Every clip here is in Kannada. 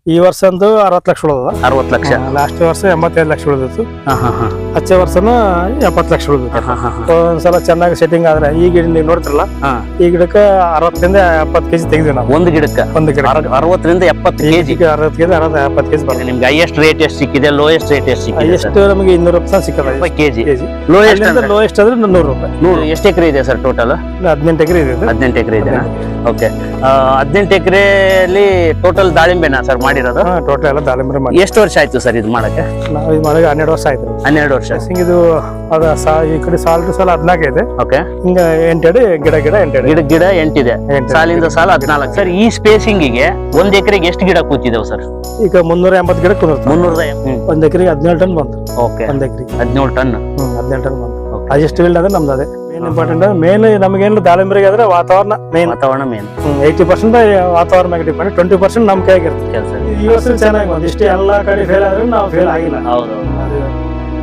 ಈ ವರ್ಷ ಅಂತೂ 60 ಲಕ್ಷ ಉಳಿದ. 60 ಲಕ್ಷ. ಲಾಸ್ಟ್ ವರ್ಷ 85 ಲಕ್ಷ ಉಳಿದಿತ್ತು. ಹಚ್ಚೆ ವರ್ಷನ 70 ಲಕ್ಷ ಉಳಿದಿತ್ತು. ಒಂದ್ಸಲ ಚೆನ್ನಾಗಿ ಸೆಟ್ಟಿಂಗ್ ಆದ್ರೆ ಈ ಗಿಡ ನೀವು ನೋಡ್ತಿರಲ್ಲ, ಈ ಗಿಡಕ್ಕೆ 60 ರಿಂದ 70 ಕೆಜಿ ತೆಗೆದ್ವಿ ನಾವು. ಒಂದು ಗಿಡಕ್ಕೆ 60 ರಿಂದ 70 ಕೆಜಿ. 60 ಕೆಜಿ 70 ಕೆಜಿ ಬರ್ತದೆ. ನಿಮ್ಗೆ ಹೈಯೆಸ್ಟ್ ರೇಟ್ ಎಷ್ಟು ಸಿಕ್ಕಿದೆ, ಲೋಯೆಸ್ಟ್ ರೇಟ್ ಎಷ್ಟು ಸಿಕ್ಕಿದೆ? ಎಷ್ಟು ನಮಗೆ 200 ಸಿಕ್ಕದ ಕೆಜಿ. ಲೋಯೆಸ್ಟ್ ಆದ್ರೆ 100 ರೂಪಾಯಿ. ಎಷ್ಟು ಎಕರೆ ಇದೆ ಸರ್ ಟೋಟಲ್? 18 ಎಕರೆ ಇದೆ. 18 ಎಕರೆ ಇದೆ. ಓಕೆ, 18 ಎಕರೆಯಲ್ಲಿ ಟೋಟಲ್ ದಾಳಿಂಬೆನಾ ಸರ್ ಮಾಡಿರೋದು? ಟೋಟಲ್ ಎಲ್ಲ ದಾಳಿಂಬೆ ಮಾಡಿ. ಎಷ್ಟು ವರ್ಷ ಆಯ್ತು ಸರ್ ಇದು ಮಾಡಕ್ಕೆ? ನಾವು ಇದು ಮಾಡಕ್ಕೆ 12 ವರ್ಷ ಆಯ್ತು. 12 ವರ್ಷ. ಇದು ಅದ ಈ ಕಡೆ ಸಾಲ್ ಟು ಸಾಲ 14 ಇದೆ. ಓಕೆ, ಹಿಂಗ 8 ಅಡಿ, ಗಿಡ 8 ಅಡಿ, ಗಿಡ 8 ಇದೆ. ಸಾಲಿಂದ ಸಾಲ 14. ಸರ್ ಈ ಸ್ಪೇಸಿಂಗಿಗೆ 1 ಎಕರೆಗೆ ಎಷ್ಟು ಗಿಡ ಕೂತಿದಾವೆ ಸರ್? ಈಗ 380 ಗಿಡ ಕೂರುತ್ತೆ. 300. 1 ಎಕರೆಗೆ 17 ಟನ್ ಬಂತು. ಓಕೆ, 1 ಎಕರೆಗೆ 17 ಟನ್. 17 ಟನ್ ಬಂತು. ಅಡ್ಜಸ್ಟ್ ಫೀಲ್ಡ್ ಅದೇ ನಮ್ದು. ಅದೇ ಮೇನ್ ಇಂಪಾರ್ಟೆಂಟ್. ಮೇನ್ ನಮಗೇನು ದಾಳಿಂಬರಿಗೆ ಆದ್ರೆ ವಾತಾವರಣ ಮೇನ್. 80% ವಾತಾವರಣ ಮ್ಯಾಗ ಡಿಪೆಂಡ್, 20% ನಮ್ ಕೈಯಾಗಿರುತ್ತೆ ಕೆಲಸ. ಈ ವರ್ಷ ಚೆನ್ನಾಗಿ ಬಂತು. ಇಷ್ಟೇ ಎಲ್ಲಾ ಕಡೆ ಫೇಲ್ ಆದ್ರೆ ನಾವು ಫೇಲ್ ಆಗಿಲ್ಲ. ಹೌದು.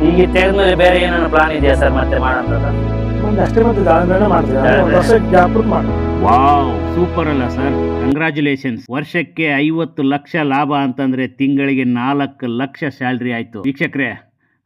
ಈಗ ತೆಗೆದ್ಮೇಲೆ ಬೇರೆ ಏನಾದ್ರು ಪ್ಲಾನ್ ಇದೆಯಾ ಸರ್ ಮತ್ತೆ ಮಾಡೋಂಥದ್ದು? ಅಷ್ಟೇ, ಮತ್ತೆ ದಾಳಿಂಬೆನೇ ಮಾಡ್ತೀವಿ. 1 ವರ್ಷ ಗ್ಯಾಪ್ ಮಾಡ್ತೀವಿ. ವಾವ್, ಸೂಪರ್ ಅಲ್ಲ ಸರ್? ಕಂಗ್ರಾಚುಲೇಷನ್ಸ್. ವರ್ಷಕ್ಕೆ 50 ಲಕ್ಷ ಲಾಭ ಅಂತಂದ್ರೆ ತಿಂಗಳಿಗೆ 4 ಲಕ್ಷ ಸ್ಯಾಲ್ರಿ ಆಯ್ತು. ವೀಕ್ಷಕರೇ,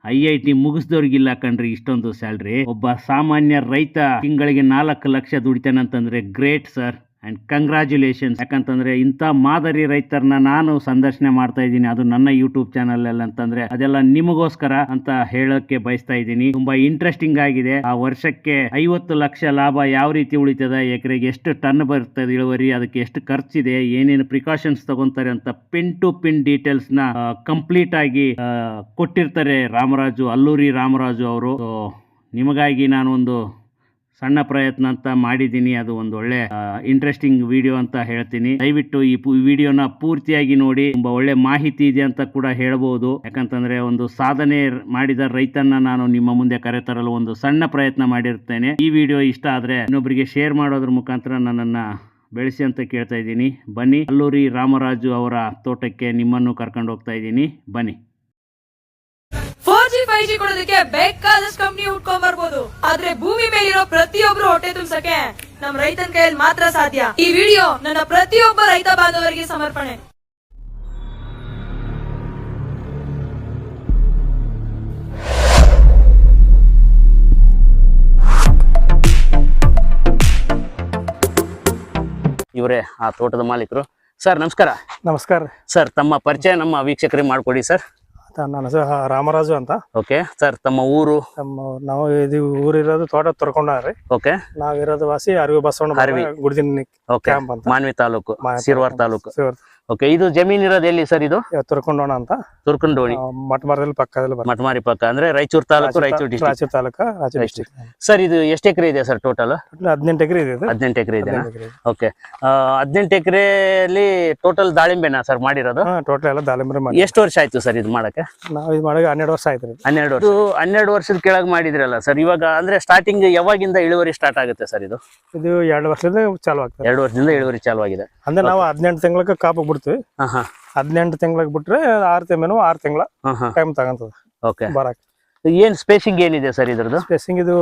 IIT ಮುಗಿಸ್ದವ್ರಿಗಿಲ್ಲ ಕಣ್ರಿ ಇಷ್ಟೊಂದು ಸ್ಯಾಲ್ರಿ. ಒಬ್ಬ ಸಾಮಾನ್ಯ ರೈತ ತಿಂಗಳಿಗೆ 4 ಲಕ್ಷ ದುಡಿತಾನಂತಂದ್ರೆ ಗ್ರೇಟ್ ಸರ್, ಅಂಡ್ ಕಂಗ್ರಾಚುಲೇಷನ್ಸ್. ಯಾಕಂತಂದ್ರೆ ಇಂಥ ಮಾದರಿ ರೈತರನ್ನ ನಾನು ಸಂದರ್ಶನ ಮಾಡ್ತಾ ಇದ್ದೀನಿ, ಅದು ನನ್ನ ಯೂಟ್ಯೂಬ್ ಚಾನಲ್ ಅಲ್ಲಿ. ಅಂತಂದ್ರೆ ಅದೆಲ್ಲ ನಿಮಗೋಸ್ಕರ ಅಂತ ಹೇಳಕ್ಕೆ ಬಯಸ್ತಾ ಇದ್ದೀನಿ. ತುಂಬಾ ಇಂಟ್ರೆಸ್ಟಿಂಗ್ ಆಗಿದೆ. ಆ ವರ್ಷಕ್ಕೆ 50 ಲಕ್ಷ ಲಾಭ ಯಾವ ರೀತಿ ಉಳಿತದ, ಎಕರೆಗೆ ಎಷ್ಟು ಟನ್ ಬರ್ತದೆ ಇಳುವರಿ, ಅದಕ್ಕೆ ಎಷ್ಟು ಖರ್ಚಿದೆ, ಏನೇನು ಪ್ರಿಕಾಷನ್ಸ್ ತಗೊಂತಾರೆ ಅಂತ ಪಿನ್ ಟು ಪಿನ್ ಡೀಟೇಲ್ಸ್ ನ ಕಂಪ್ಲೀಟ್ ಆಗಿ ಕೊಟ್ಟಿರ್ತಾರೆ ರಾಮರಾಜು, ಅಲ್ಲೂರಿ ರಾಮರಾಜು ಅವರು. ನಿಮಗಾಗಿ ನಾನು ಒಂದು ಸಣ್ಣ ಪ್ರಯತ್ನ ಅಂತ ಮಾಡಿದ್ದೀನಿ. ಅದು ಒಂದು ಒಳ್ಳೆ ಇಂಟ್ರೆಸ್ಟಿಂಗ್ ವಿಡಿಯೋ ಅಂತ ಹೇಳ್ತೀನಿ. ದಯವಿಟ್ಟು ಈ ವಿಡಿಯೋನ ಪೂರ್ತಿಯಾಗಿ ನೋಡಿ. ತುಂಬಾ ಒಳ್ಳೆ ಮಾಹಿತಿ ಇದೆ ಅಂತ ಕೂಡ ಹೇಳ್ಬೋದು. ಯಾಕಂತಂದ್ರೆ ಒಂದು ಸಾಧನೆ ಮಾಡಿದ ರೈತನ ನಾನು ನಿಮ್ಮ ಮುಂದೆ ಕರೆತರಲು ಒಂದು ಸಣ್ಣ ಪ್ರಯತ್ನ ಮಾಡಿರ್ತೇನೆ. ಈ ವಿಡಿಯೋ ಇಷ್ಟ ಆದ್ರೆ ಇನ್ನೊಬ್ಬರಿಗೆ ಶೇರ್ ಮಾಡೋದ್ರ ಮುಖಾಂತರ ನನ್ನನ್ನ ಬೆಳೆಸಿ ಅಂತ ಕೇಳ್ತಾ ಇದ್ದೀನಿ. ಬನ್ನಿ, ಅಲ್ಲೂರಿ ರಾಮರಾಜು ಅವರ ತೋಟಕ್ಕೆ ನಿಮ್ಮನ್ನು ಕರ್ಕೊಂಡು ಹೋಗ್ತಾ ಇದ್ದೀನಿ. ಬನ್ನಿ. 4G 5G ಕೊಡೋದಕ್ಕೆ ಬೇಕಾದಷ್ಟು ಕಂಪನಿ ಹುಡ್ಕೊಂಡ್ ಬರ್ಬೋದು, ಆದ್ರೆ ಭೂಮಿ ಮೇಲಿರೋ ಪ್ರತಿಯೊಬ್ರು ಹೊಟ್ಟೆ ತುಂಬಸಕ್ಕೆ ನಮ್ ರೈತನ ಕೈಯಲ್ಲಿ ಮಾತ್ರ ಸಾಧ್ಯ. ಈ ವಿಡಿಯೋ ನನ್ನ ಪ್ರತಿಯೊಬ್ಬ ರೈತ ಬಾಂಧವರಿಗೆ ಸಮರ್ಪಣೆ. ಇವರೇ ಆ ತೋಟದ ಮಾಲೀಕರು. ಸರ್ ನಮಸ್ಕಾರ. ನಮಸ್ಕಾರ ಸರ್, ತಮ್ಮ ಪರಿಚಯ ನಮ್ಮ ವೀಕ್ಷಕರಿಗೆ ಮಾಡ್ಕೊಡಿ ಸರ್. ನನ್ನ ಹೆಸರು ರಾಮರಾಜು ಅಂತ. ಓಕೆ ಸರ್, ತಮ್ಮ ಊರು? ನಾವು ಇದು ಊರಿರೋದು ತೋಟ ತೊರ್ಕೊಂಡ್ರಿ. ಓಕೆ, ನಾವಿರೋದು ವಾಸಿ ಅರಿವಿ ಬಸವಣ್ಣ ಗುಡಿದಿನ ಕ್ಯಾಂಪ್ ಅಂತ, ಮಾನ್ವಿ ತಾಲೂಕು, ಸಿರ್ವಾರ್ ತಾಲೂಕು. ಓಕೆ, ಇದು ಜಮೀನ್ ಇರೋದು ಎಲ್ಲಿ ಸರ್? ಇದು ತುರ್ಕೊಂಡೋಣ ಅಂತ, ತುರ್ಕೊಂಡೋಣಿ ಮಠಮಾರದಲ್ಲಿ ಪಕ್ಕದಲ್ಲಿ, ಮಠಮಾರಿ ಪಕ್ಕ ಅಂದ್ರೆ ರಾಯಚೂರು ತಾಲೂಕು, ರಾಯಚೂರು ಡಿಸ್ಟ್ರಿಕ್ಟ್. ಸರ್ ಇದು ಎಷ್ಟು ಎಕರೆ ಇದೆ ಸರ್ ಟೋಟಲ್? 18 ಎಕರೆ ಇದೆ. 18 ಎಕರೆ ಇದೆ. ಓಕೆ, 18 ಎಕರೆಯಲ್ಲಿ ಟೋಟಲ್ ದಾಳಿಂಬೆನಾ ಸರ್ ಮಾಡಿರೋದು? ಟೋಟಲ್ ಎಲ್ಲ ದಾಳಿಂಬೆ ಮಾಡಿ. ಎಷ್ಟು ವರ್ಷ ಆಯ್ತು ಸರ್ ಇದು ಮಾಡಕ್ಕೆ? ನಾವು ಇದು ಮಾಡಕ್ಕೆ 12 ವರ್ಷ ಆಯ್ತು. 12 ವರ್ಷ. 12 ವರ್ಷದ ಕೆಳಗೆ ಮಾಡಿದ್ರಲ್ಲ ಸರ್, ಇವಾಗ ಅಂದ್ರೆ ಸ್ಟಾರ್ಟಿಂಗ್ ಯಾವಾಗಿಂದ ಇಳುವರಿ ಸ್ಟಾರ್ಟ್ ಆಗುತ್ತೆ ಸರ್? ಇದು 2 ವರ್ಷದಿಂದ ಚಾಲು ಆಗ್ತದೆ. 2 ವರ್ಷದಿಂದ ಇಳುವರಿ ಚಾಲು ಆಗಿದೆ. ಅಂದ್ರೆ ನಾವು 18 ತಿಂಗಳಿಗೆ ಕಾಪು ಬಿಡ್ತೀವಿ. 18 ತಿಂಗಳಿಗೆ ಬಿಟ್ರೆ 6 ತಿಂಗಳ ಟೈಮ್ ತಗೊಂತದ. ಓಕೆ, ಬರಕ್ ಏನ್ ಸ್ಪೇಸಿಂಗ್ ಏನಿದೆ ಸರ್ ಇದ್ರದ್ದು? ಸ್ಪೇಸಿಂಗ್ ಇದು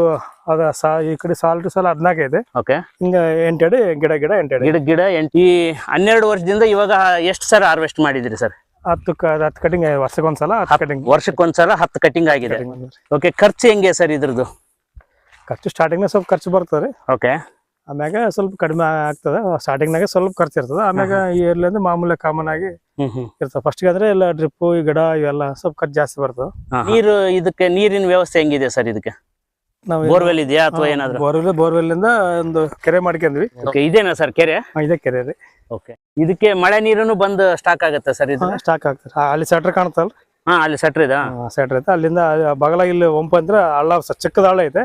ಅದ ಈ ಕಡೆ ಸಾಲ್ ಟು ಸಾಲ 14 ಇದೆ. ಓಕೆ, ಹಿಂಗ 8 ಅಡಿ, ಗಿಡ 8 ಅಡಿ, ಗಿಡ 8. ಈ 12 ವರ್ಷದಿಂದ ಇವಾಗ ಎಷ್ಟು ಸರ್ ಹಾರ್ವೆಸ್ಟ್ ಮಾಡಿದ್ರಿ ಸರ್? 10 ಕಟಿಂಗ್ ವರ್ಷಕ್ಕೊಂದ್ಸಲ. 10 ಕಟಿಂಗ್ ವರ್ಷಕ್ಕೊಂದ್ಸಲ 10 ಕಟಿಂಗ್ ಆಗಿದೆ. ಓಕೆ, ಖರ್ಚು ಹೆಂಗೆ ಸರ್ ಇದ್ರದ್ದು? ಖರ್ಚು ಸ್ಟಾರ್ಟಿಂಗ್ ಸ್ವಲ್ಪ ಖರ್ಚು ಬರ್ತದೆ. ಓಕೆ, ಆಮ್ಯಾಗ ಸ್ವಲ್ಪ ಕಡಿಮೆ ಆಗ್ತದೆ. ಸ್ಟಾರ್ಟಿಂಗ್ ನಾಗ ಸ್ವಲ್ಪ ಖರ್ಚು ಇರ್ತದೆ. ಆಮ್ಯಾಗ ಇಯರ್ಲಿಂದ ಮಾಮೂಲಿ ಕಾಮನ್ ಆಗಿ ಇರ್ತದೆ. ಫಸ್ಟ್ ಆದ್ರೆ ಎಲ್ಲ ಡ್ರಿಪ್, ಈ ಗಿಡ ಇವೆಲ್ಲ ಸ್ವಲ್ಪ ಖರ್ಚು ಜಾಸ್ತಿ ಬರ್ತದೆ. ನೀರು, ಇದಕ್ಕೆ ನೀರಿನ ವ್ಯವಸ್ಥೆ ಹೆಂಗಿದೆ ಸರ್? ಇದಕ್ಕೆ ನಾವು ಬೋರ್ವೆಲ್ ಇದೆಯಾ ಅಥವಾ ಏನಾದ್ರು? ಬೋರ್ವೆಲ್ ಇಂದ ಒಂದು ಕೆರೆ ಮಾಡ್ಕೊಂಡ್ವಿ. ಓಕೆ, ಇದೇನಾ ಸರ್ ಕೆರೆ? ಇದೇ ಕೆರೆ ರೀ. ಓಕೆ, ಇದಕ್ಕೆ ಮಳೆ ನೀರನ್ನು ಬಂದು ಸ್ಟಾಕ್ ಆಗುತ್ತೆ ಸರ್? ಇದು ಸ್ಟಾಕ್ ಆಗ್ತದೆ. ಅಲ್ಲಿ ಸೆಟ್ರ್ ಕಾಣುತ್ತಲ್ಲ? ಅಲ್ಲಿ ಸೆಟ್ರ್ ಇದೆ. ಸೆಟ್ರ್ ಐತೆ. ಅಲ್ಲಿಂದ ಬಗಲಾಗ ಇಲ್ಲಿ ಒಂಪ ಅಂದ್ರೆ ಹಳ್ಳ, ಚಿಕ್ಕದ ಹಳ್ಳ ಐತೆ.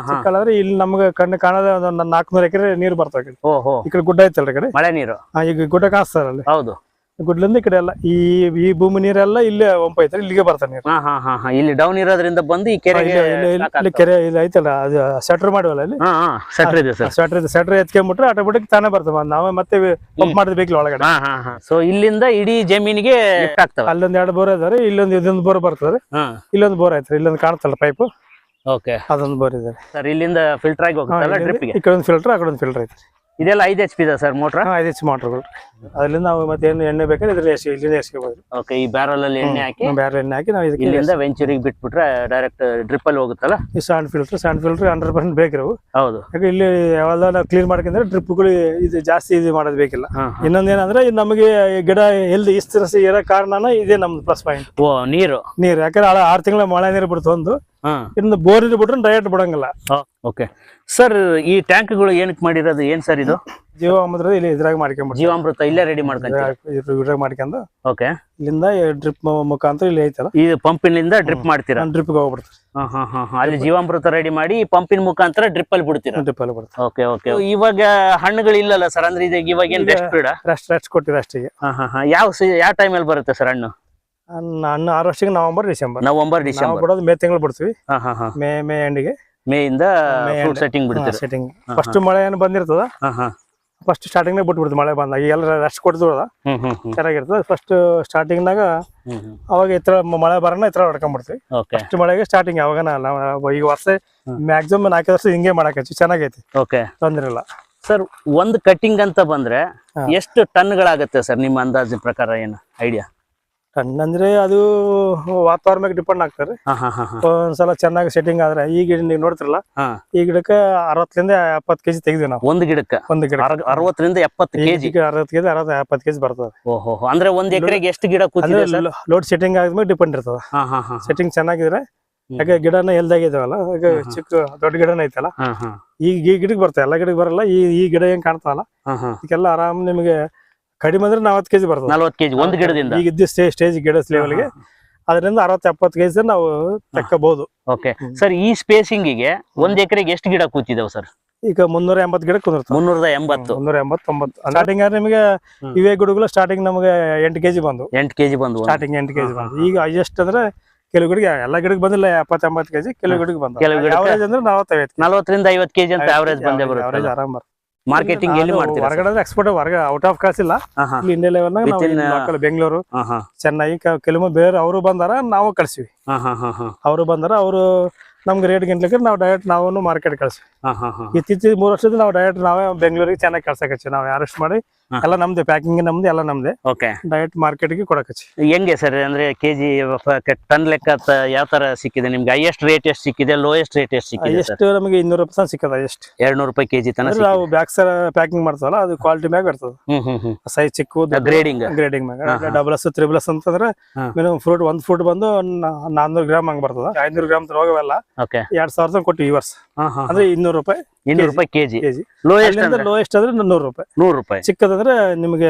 ಚಿಕ್ಕ ಹಳ್ಳ ಇಲ್ಲಿ ನಮ್ಗೆ ಕಣ್ಣು ಕಾಣದ ಒಂದು 400 ಎಕರೆ ನೀರು ಬರ್ತವೆ. ಈ ಕಡೆ ಗುಡ್ಡ ಐತಲ್ರಿ, ಕಡೆ ಮಳೆ ನೀರು. ಈಗ ಗುಡ್ಡ ಕಾಣಿಸ್ತಾರಲ್ಲಿ. ಹೌದು, ಗುಡ್ಲಿಂದ ಈ ಕಡೆ ಎಲ್ಲ ಈ ಭೂಮಿ ನೀರೆಲ್ಲ ಇಲ್ಲೇ ಒಂಪ ಐತ್ರಿ, ಇಲ್ಲಿಗೆ ಬರ್ತಾನೆ ನೀರು. ಇಲ್ಲಿ ಡೌನ್ ಇರೋದ್ರಿಂದ ಬಂದು ಈ ಕೆರೆ ಕೆರೆ ಇಲ್ಲಿ ಐತಲ್ಲ, ಅದು ಸೆಟ್ರ್ ಮಾಡಿವಲ್ಲ, ಇಲ್ಲಿ ಸೆಟ್ರ್ ಇದೆ ಸರ್. ಸೆಟ್ರ್ ಎತ್ಕೊಂಡ್ಬಿಟ್ರೆ ಆಟೋಮೆಟಿಕ್ ತಾನೇ ಬರ್ತವೆ. ನಾವೇ ಮತ್ತೆ ಪಂಪ್ ಮಾಡಿದ್ ಬೇಕಿಲ್ಲ ಒಳಗಡೆ. ಸೊ ಇಲ್ಲಿಂದ ಇಡೀ ಜಮೀನಿಗೆ ಆಗ್ತವೆ. ಅಲ್ಲೊಂದ್ 2 ಬೋರ್ ಇದಾರೆ, ಇದೊಂದು ಬೋರ್ ಬರ್ತದೆ. ಇಲ್ಲೊಂದು ಬೋರ್ ಐತ್ರಿ, ಇಲ್ಲೊಂದು ಕಾಣ್ತಲ್ಲ ಪೈಪ್. ಓಕೆ, ಅದೊಂದು ಬೋರ್ ಇದೆ ಸರ್. ಇಲ್ಲಿಂದ ಫಿಲ್ಟರ್ ಆಗಿ ಹೋಗುತ್ತಲ್ಲ ಡ್ರಿಪ್ ಗೆ? ಈ ಕಡೆ ಒಂದು ಫಿಲ್ಟರ್, ಆ ಕಡೆ ಒಂದು ಫಿಲ್ಟರ್ ಐತ್ರಿ. ಇದೆಲ್ಲ 5 HP ಇದೆ ಸರ್ ಮೋಟ್ರ್. 5 HP ಮೋಟ್ರ್ಗಳು. ಅದರಿಂದ ನಾವು ಮತ್ತೆ ಏನು ಎಣ್ಣೆ ಬೇಕಾದ್ರೆ ಇದ್ರಲ್ಲಿ ಇಲ್ಲಿಂದ ಎಸ್ಕೋಬಹುದು. ಓಕೆ, ಈ ಬ್ಯಾರಲ್ ಅಲ್ಲಿ ಎಣ್ಣೆ ಹಾಕಿ ಬೇರೆ ಎಣ್ಣೆ ಹಾಕಿ ನಾವು ಇದಕ್ಕೆ ಇಲ್ಲಿಂದ ವೆಂಚೂರಿಗೆ ಬಿಟ್ಬಿಟ್ರೆ ಡೈರೆಕ್ಟ್ ಡ್ರಿಪ್ ಅಲ್ಲಿ ಹೋಗುತ್ತಲ್ಲ. ಈ ಸಣ್ಣ ಫಿಲ್ಟರ್ 100% ಬೇಕಿರವು. ಹೌದು. ಯಾಕೆ ಇಲ್ಲಿ ಯಾವೆಲ್ಲ ನಾವು ಕ್ಲೀನ್ ಮಾಡ್ಕೊಂಡ್ರೆ ಡ್ರಿಪ್ಗಳು ಇದು ಜಾಸ್ತಿ ಇದು ಮಾಡೋದು ಬೇಕಿಲ್ಲ. ಇನ್ನೊಂದೇನಂದ್ರೆ ನಮಗೆ ಗಿಡ ಎಲ್ಲಿ ಇಷ್ಟು ಇರೋ ಕಾರಣನ ಇದೇ ನಮ್ದು ಪ್ಲಸ್ ಪಾಯಿಂಟ್. ಓ, ನೀರು ಯಾಕಂದ್ರೆ 6 ತಿಂಗಳ ಮಳೆ ನೀರು ಬಿಡ್ತು ಒಂದು. ಇನ್ನು ಬೋರ್ ನೀರು ಬಿಟ್ರೆ ಡೈರೆಕ್ಟ್ ಬಿಡಂಗಿಲ್ಲ. ಓಕೆ ಸರ್, ಈ ಟ್ಯಾಂಕ್ಗಳು ಏನಕ್ಕೆ ಮಾಡಿರೋದು ಏನ್ ಸರ್ ಇದು? ಜೀವಾಮೃತ ಇಲ್ಲಿ ಇದ್ರಾಗ ಮಾಡ್ಕೊಂಡ್ಬಿಟ್ಟು ಜೀವಾಮೃತ ಇಲ್ಲೇ ರೆಡಿ ಮಾಡ್ಕೊಂತೀವಿ. ಇದ್ರಾಗ ಮಾಡ್ಕೊಂಡು ಓಕೆ, ಇಲ್ಲಿಂದ ಡ್ರಿಪ್ ಮುಖಾಂತರ ಇಲ್ಲಿ ಐತಲ್ಲ, ಈ ಪಂಪಿನಿಂದ ಡ್ರಿಪ್ ಮಾಡ್ತೀರಾ? ಡ್ರಿಪ್ಗೆ ಹೋಗ್ಬಿಡ್ತಾರೆ. ಅಲ್ಲಿ ಜೀವಾಮೃತ ರೆಡಿ ಮಾಡಿ ಪಂಪಿನ ಮುಖಾಂತರ ಡ್ರಿಪ್ ಅಲ್ಲಿ ಬಿಡ್ತೀರಾ? ಡ್ರಿಪ್ ಅಲ್ಲಿ ಬಿಡ್ತಾರೆ. Okay okay. ಇವಾಗ ಹಣ್ಣುಗಳು ಇಲ್ಲಲ್ಲ ಸರ್, ಅಂದ್ರೆ ಇವಾಗ ಏನ್ ರೆಸ್ಟ್ ಪೀರಿಯಡ್? ರೆಸ್ಟ್ ಕೊಟ್ಟಿದೆ ಅಷ್ಟಿಗೆ. ಯಾವ ಟೈಮಲ್ಲಿ ಬರುತ್ತೆ ಸರ್ ಹಣ್ಣು? ಹಣ್ಣು ಹಾರ್ವೆಸ್ಟಿಂಗ್ ನವೆಂಬರ್ ಡಿಸೆಂಬರ್ ಬಿಡೋದು. ಮೇ ತಿಂಗಳು ಬಿಡ್ತೀವಿ. ಮೇ ಎಂಡಿಗೆ, ಮೇ ಇಂದ ಫ್ರೂಟ್ ಸೆಟ್ಟಿಂಗ್ ಬಿಡ್ತೀರಾ? ಸೆಟ್ಟಿಂಗ್ ಫಸ್ಟ್ ಮಳೆ ಏನು ಬಂದಿರ್ತದ, ಫಸ್ಟ್ ಸ್ಟಾರ್ಟಿಂಗ್ ನಾಗ ಬಿಟ್ಬಿಡ್ತು. ಮಳೆ ಬಂದಾಗ ಎಲ್ಲ ರೆಸ್ಟ್ ಕೊಡ್ತದ, ಚೆನ್ನಾಗಿರ್ತದೆ. ಫಸ್ಟ್ ಸ್ಟಾರ್ಟಿಂಗ್ ನಾಗ ಅವಾಗ ಇತರ ಮಳೆ ಬರೋಣ ಇತರ ಹೊಡ್ಕೊಂಡ್ಬಿಡ್ತೀವಿ. ಫಸ್ಟ್ ಮಳೆಗೆ ಸ್ಟಾರ್ಟಿಂಗ್ ಯಾವಾಗ ಈಗ ವರ್ಷ ಮ್ಯಾಕ್ಸಿಮಮ್ 4 ವರ್ಷ ಹಿಂಗೆ ಮಾಡಕ್ಕೆ ಚೆನ್ನಾಗೈತಿ. ತೊಂದ್ರೆ ಇಲ್ಲ ಸರ್. ಒಂದು ಕಟಿಂಗ್ ಅಂತ ಬಂದ್ರೆ ಎಷ್ಟು ಟನ್ಗಳಾಗತ್ತೆ ಸರ್ ನಿಮ್ಮ ಅಂದಾಜಿನ ಪ್ರಕಾರ? ಏನು ಐಡಿಯಾ? ಟನ್ ಅಂದ್ರೆ ಅದು ವಾತಾವರಣ ಮೇಲೆ ಡಿಪೆಂಡ್ ಆಗ್ತಾರೆ. ಒಂದ್ಸಲ ಚೆನ್ನಾಗಿ ಸೆಟ್ಟಿಂಗ್ ಆದ್ರೆ ಈಗ ನೀವು ನೋಡ್ತಿರಲ್ಲ, ಈ ಗಿಡಕ್ಕೆ 60 ರಿಂದ 70 ಕೆಜಿ ತೆಗೆದ್ವಿ ನಾವು. ಒಂದು ಗಿಡಕ್ಕೆ 60 ರಿಂದ 70 ಕೆಜಿ 70 ಕೆಜಿ ಬರ್ತದೆ. ಓಹೋ, ಅಂದ್ರೆ ಒಂದ್ ಎಕರೆಗೆ ಎಷ್ಟು ಗಿಡ ಕೂತಿದೆ ಸರ್? ಲೋಡ್ ಸೆಟ್ಟಿಂಗ್ ಆದ್ಮೇಲೆ ಡಿಪೆಂಡ್ ಇರ್ತದ. ಸೆಟ್ಟಿಂಗ್ ಚೆನ್ನಾಗಿದ್ರೆ, ಯಾಕೆ ಗಿಡನ ಎಲ್ದಾಗಿದಾವಲ್ಲ, ಚಿಕ್ಕ ದೊಡ್ಡ ಗಿಡನ ಐತಲ್ಲ, ಈಗ ಈ ಗಿಡಕ್ಕೆ ಬರ್ತದೆ, ಎಲ್ಲ ಗಿಡಕ್ಕೆ ಬರಲ್ಲ. ಈ ಗಿಡ ಹೆಂಗ್ ಕಾಣ್ತಾವಲ್ಲ, ಇದಕ್ಕೆಲ್ಲ ಆರಾಮ್ ನಿಮಗೆ ಕಡಿಮೆ ಅಂದ್ರೆ 40 ಕೆಜಿ ಬರ್ತದೆ. 40 ಕೆಜಿ ಒಂದು ಗಿಡದಿಂದ? ಈಗ ಇದ್ದ ಸ್ಟೇಜ್ ಗಿಡ ಲೆವೆಲ್ಗೆ ಅದರಿಂದ 60-70 ಕೆಜಿ ನಾವು ತಕ್ಕಬಹುದು. ಓಕೆ ಸರ್, ಈ ಸ್ಪೇಸಿಂಗಿಗೆ ಒಂದ್ ಎಕರೆಗೆ ಎಷ್ಟು ಗಿಡ ಕೂತಿದಾವ್ ಸರ್? ಈಗ 380 ಗಿಡ ಕುಂದಿರ್ತದೆ. 380 ಸ್ಟಾರ್ಟಿಂಗ್ ಆದ್ರೆ ನಿಮಗೆ ಇವೇ ಗಿಡಗಳು ಸ್ಟಾರ್ಟಿಂಗ್ ನಮಗೆ 8 ಕೆಜಿ ಬಂದು. ಸ್ಟಾರ್ಟಿಂಗ್ 8 ಕೆಜಿ ಬಂದು. ಈಗ ಹೈಯೆಸ್ಟ್ ಅಂದ್ರೆ ಕೆಲವು ಗಿಡಕ್ಕೆ, ಎಲ್ಲ ಗಿಡಕ್ಕೆ ಬಂದಿಲ್ಲ 70-80 ಕೆಜಿ, ಕೆಲವು ಗಿಡಕ್ಕೆ ಬಂದ. ಅವರೇಜ್ ಅಂದ್ರೆ 40 ರಿಂದ 50 ಕೆಜಿ ಅಂತ ಅವರೇಜ್ ಬಂದೇ ಬರುತ್ತೆ. ಅವರೇಜ್ ಆರಾಮ್ ಬರ್ತದೆ. ಮಾರ್ಕೆಟಿಂಗ್ ಎಲ್ಲಿ ಮಾಡ್ತೀರಾ? ಹೊರಗಡೆ ಎಕ್ಸ್ಪೋರ್ಟ್, ಹೊರಗೆ ಔಟ್ ಆಫ್ ಕಳ್ಸಿಲ್ಲ. ಇಲ್ಲಿ ಇಂಡಿಯಾ ಲೆವೆಲ್ ಬೆಂಗಳೂರು, ಚೆನ್ನೈ, ಕೆಲವು ಬೇರೆ ಅವರು ಬಂದಾರ, ನಾವು ಕಳ್ಸಿವಿ. ಅವರು ಬಂದಾರ, ಅವರು ನಮ್ಗೆ ರೇಟ್ ಗಿಂಟ್ಲಿಕ್ಕೆ ನಾವು ಡೈರೆಕ್ಟ್ ನಾವು ಮಾರ್ಕೆಟ್ ಕಳ್ಸಿವಿ. ಇತ್ತೀಚೆಗೆ 3 ವರ್ಷದಿಂದ ನಾವು ಡೈರೆಕ್ಟ್ ನಾವೇ ಬೆಂಗಳೂರಿಗೆ ಚೆನ್ನಾಗಿ ಕಳ್ಸಕಚ್ಚಿ. ನಾವು ಅರೆಸ್ಟ್ ಮಾಡಿ ಎಲ್ಲ ನಮ್ದೆ, ಪ್ಯಾಕಿಂಗ್ ನಮ್ದು, ಎಲ್ಲ ನಮ್ದೆ. ಡೈರೆಕ್ಟ್ ಮಾರ್ಕೆಟ್ಗೆ ಕೊಡಕಚ್ಚಿ. ಹೆಂಗೆ ಸರ್, ಅಂದ್ರೆ ಕೆಜಿ ಟನ್ ಲೆಕ್ಕ ಯಾವ ತರ ಸಿಕ್ಕಿದೆ ನಿಮ್ಗೆ? ಹೈಯೆಸ್ಟ್ ರೇಟ್ ಎಷ್ಟು ಸಿಕ್ಕಿದೆ, ಲೋಯೆಸ್ಟ್ ರೇಟ್ ಎಷ್ಟು ಸಿಕ್ಕಿದೆ? ಎಷ್ಟು ನಮಗೆ 200 ರೂಪಾಯಿ ಸಿಕ್ಕದ. ಎಷ್ಟು 200 ರೂಪಾಯಿ ಕೆಜಿ ತನಕ. ನಾವು ಬ್ಯಾಕ್ ಸರ್ ಪ್ಯಾಕಿಂಗ್ ಮಾಡ್ತಾವಲ್ಲ, ಅದು ಕ್ವಾಲಿಟಿ ಮ್ಯಾಗ ಇರ್ತದೆ. ಸೈಜ್ ಚಿಕ್ಕ ಗ್ರೇಡಿಂಗ್ ಮ್ಯಾಗ. ಡಬಲ್ಸ್ ತ್ರಿಬಲ್ಸ್ ಅಂತಂದ್ರೆ ಮಿನಿಮಮ್ ಫ್ರೂಟ್, ಒಂದ್ ಫ್ರೂಟ್ ಬಂದು 400 ಗ್ರಾಮ್ ಹಂಗ್ ಬರ್ತದ. 500 ಗ್ರಾಮ್ ಹೋಗವೆಲ್ಲ 2000 ಕೊಟ್ಟು ಈ ವರ್ಷ. ಅಂದ್ರೆ 200 ರೂಪಾಯಿ ಕೆಜಿ. ಲೋಯೆಸ್ಟ್ ಅಂದ್ರೆ 100 ರೂಪಾಯಿ. 100 ರೂಪಾಯಿ. ಚಿಕ್ಕದಂದ್ರೆ ನಿಮಗೆ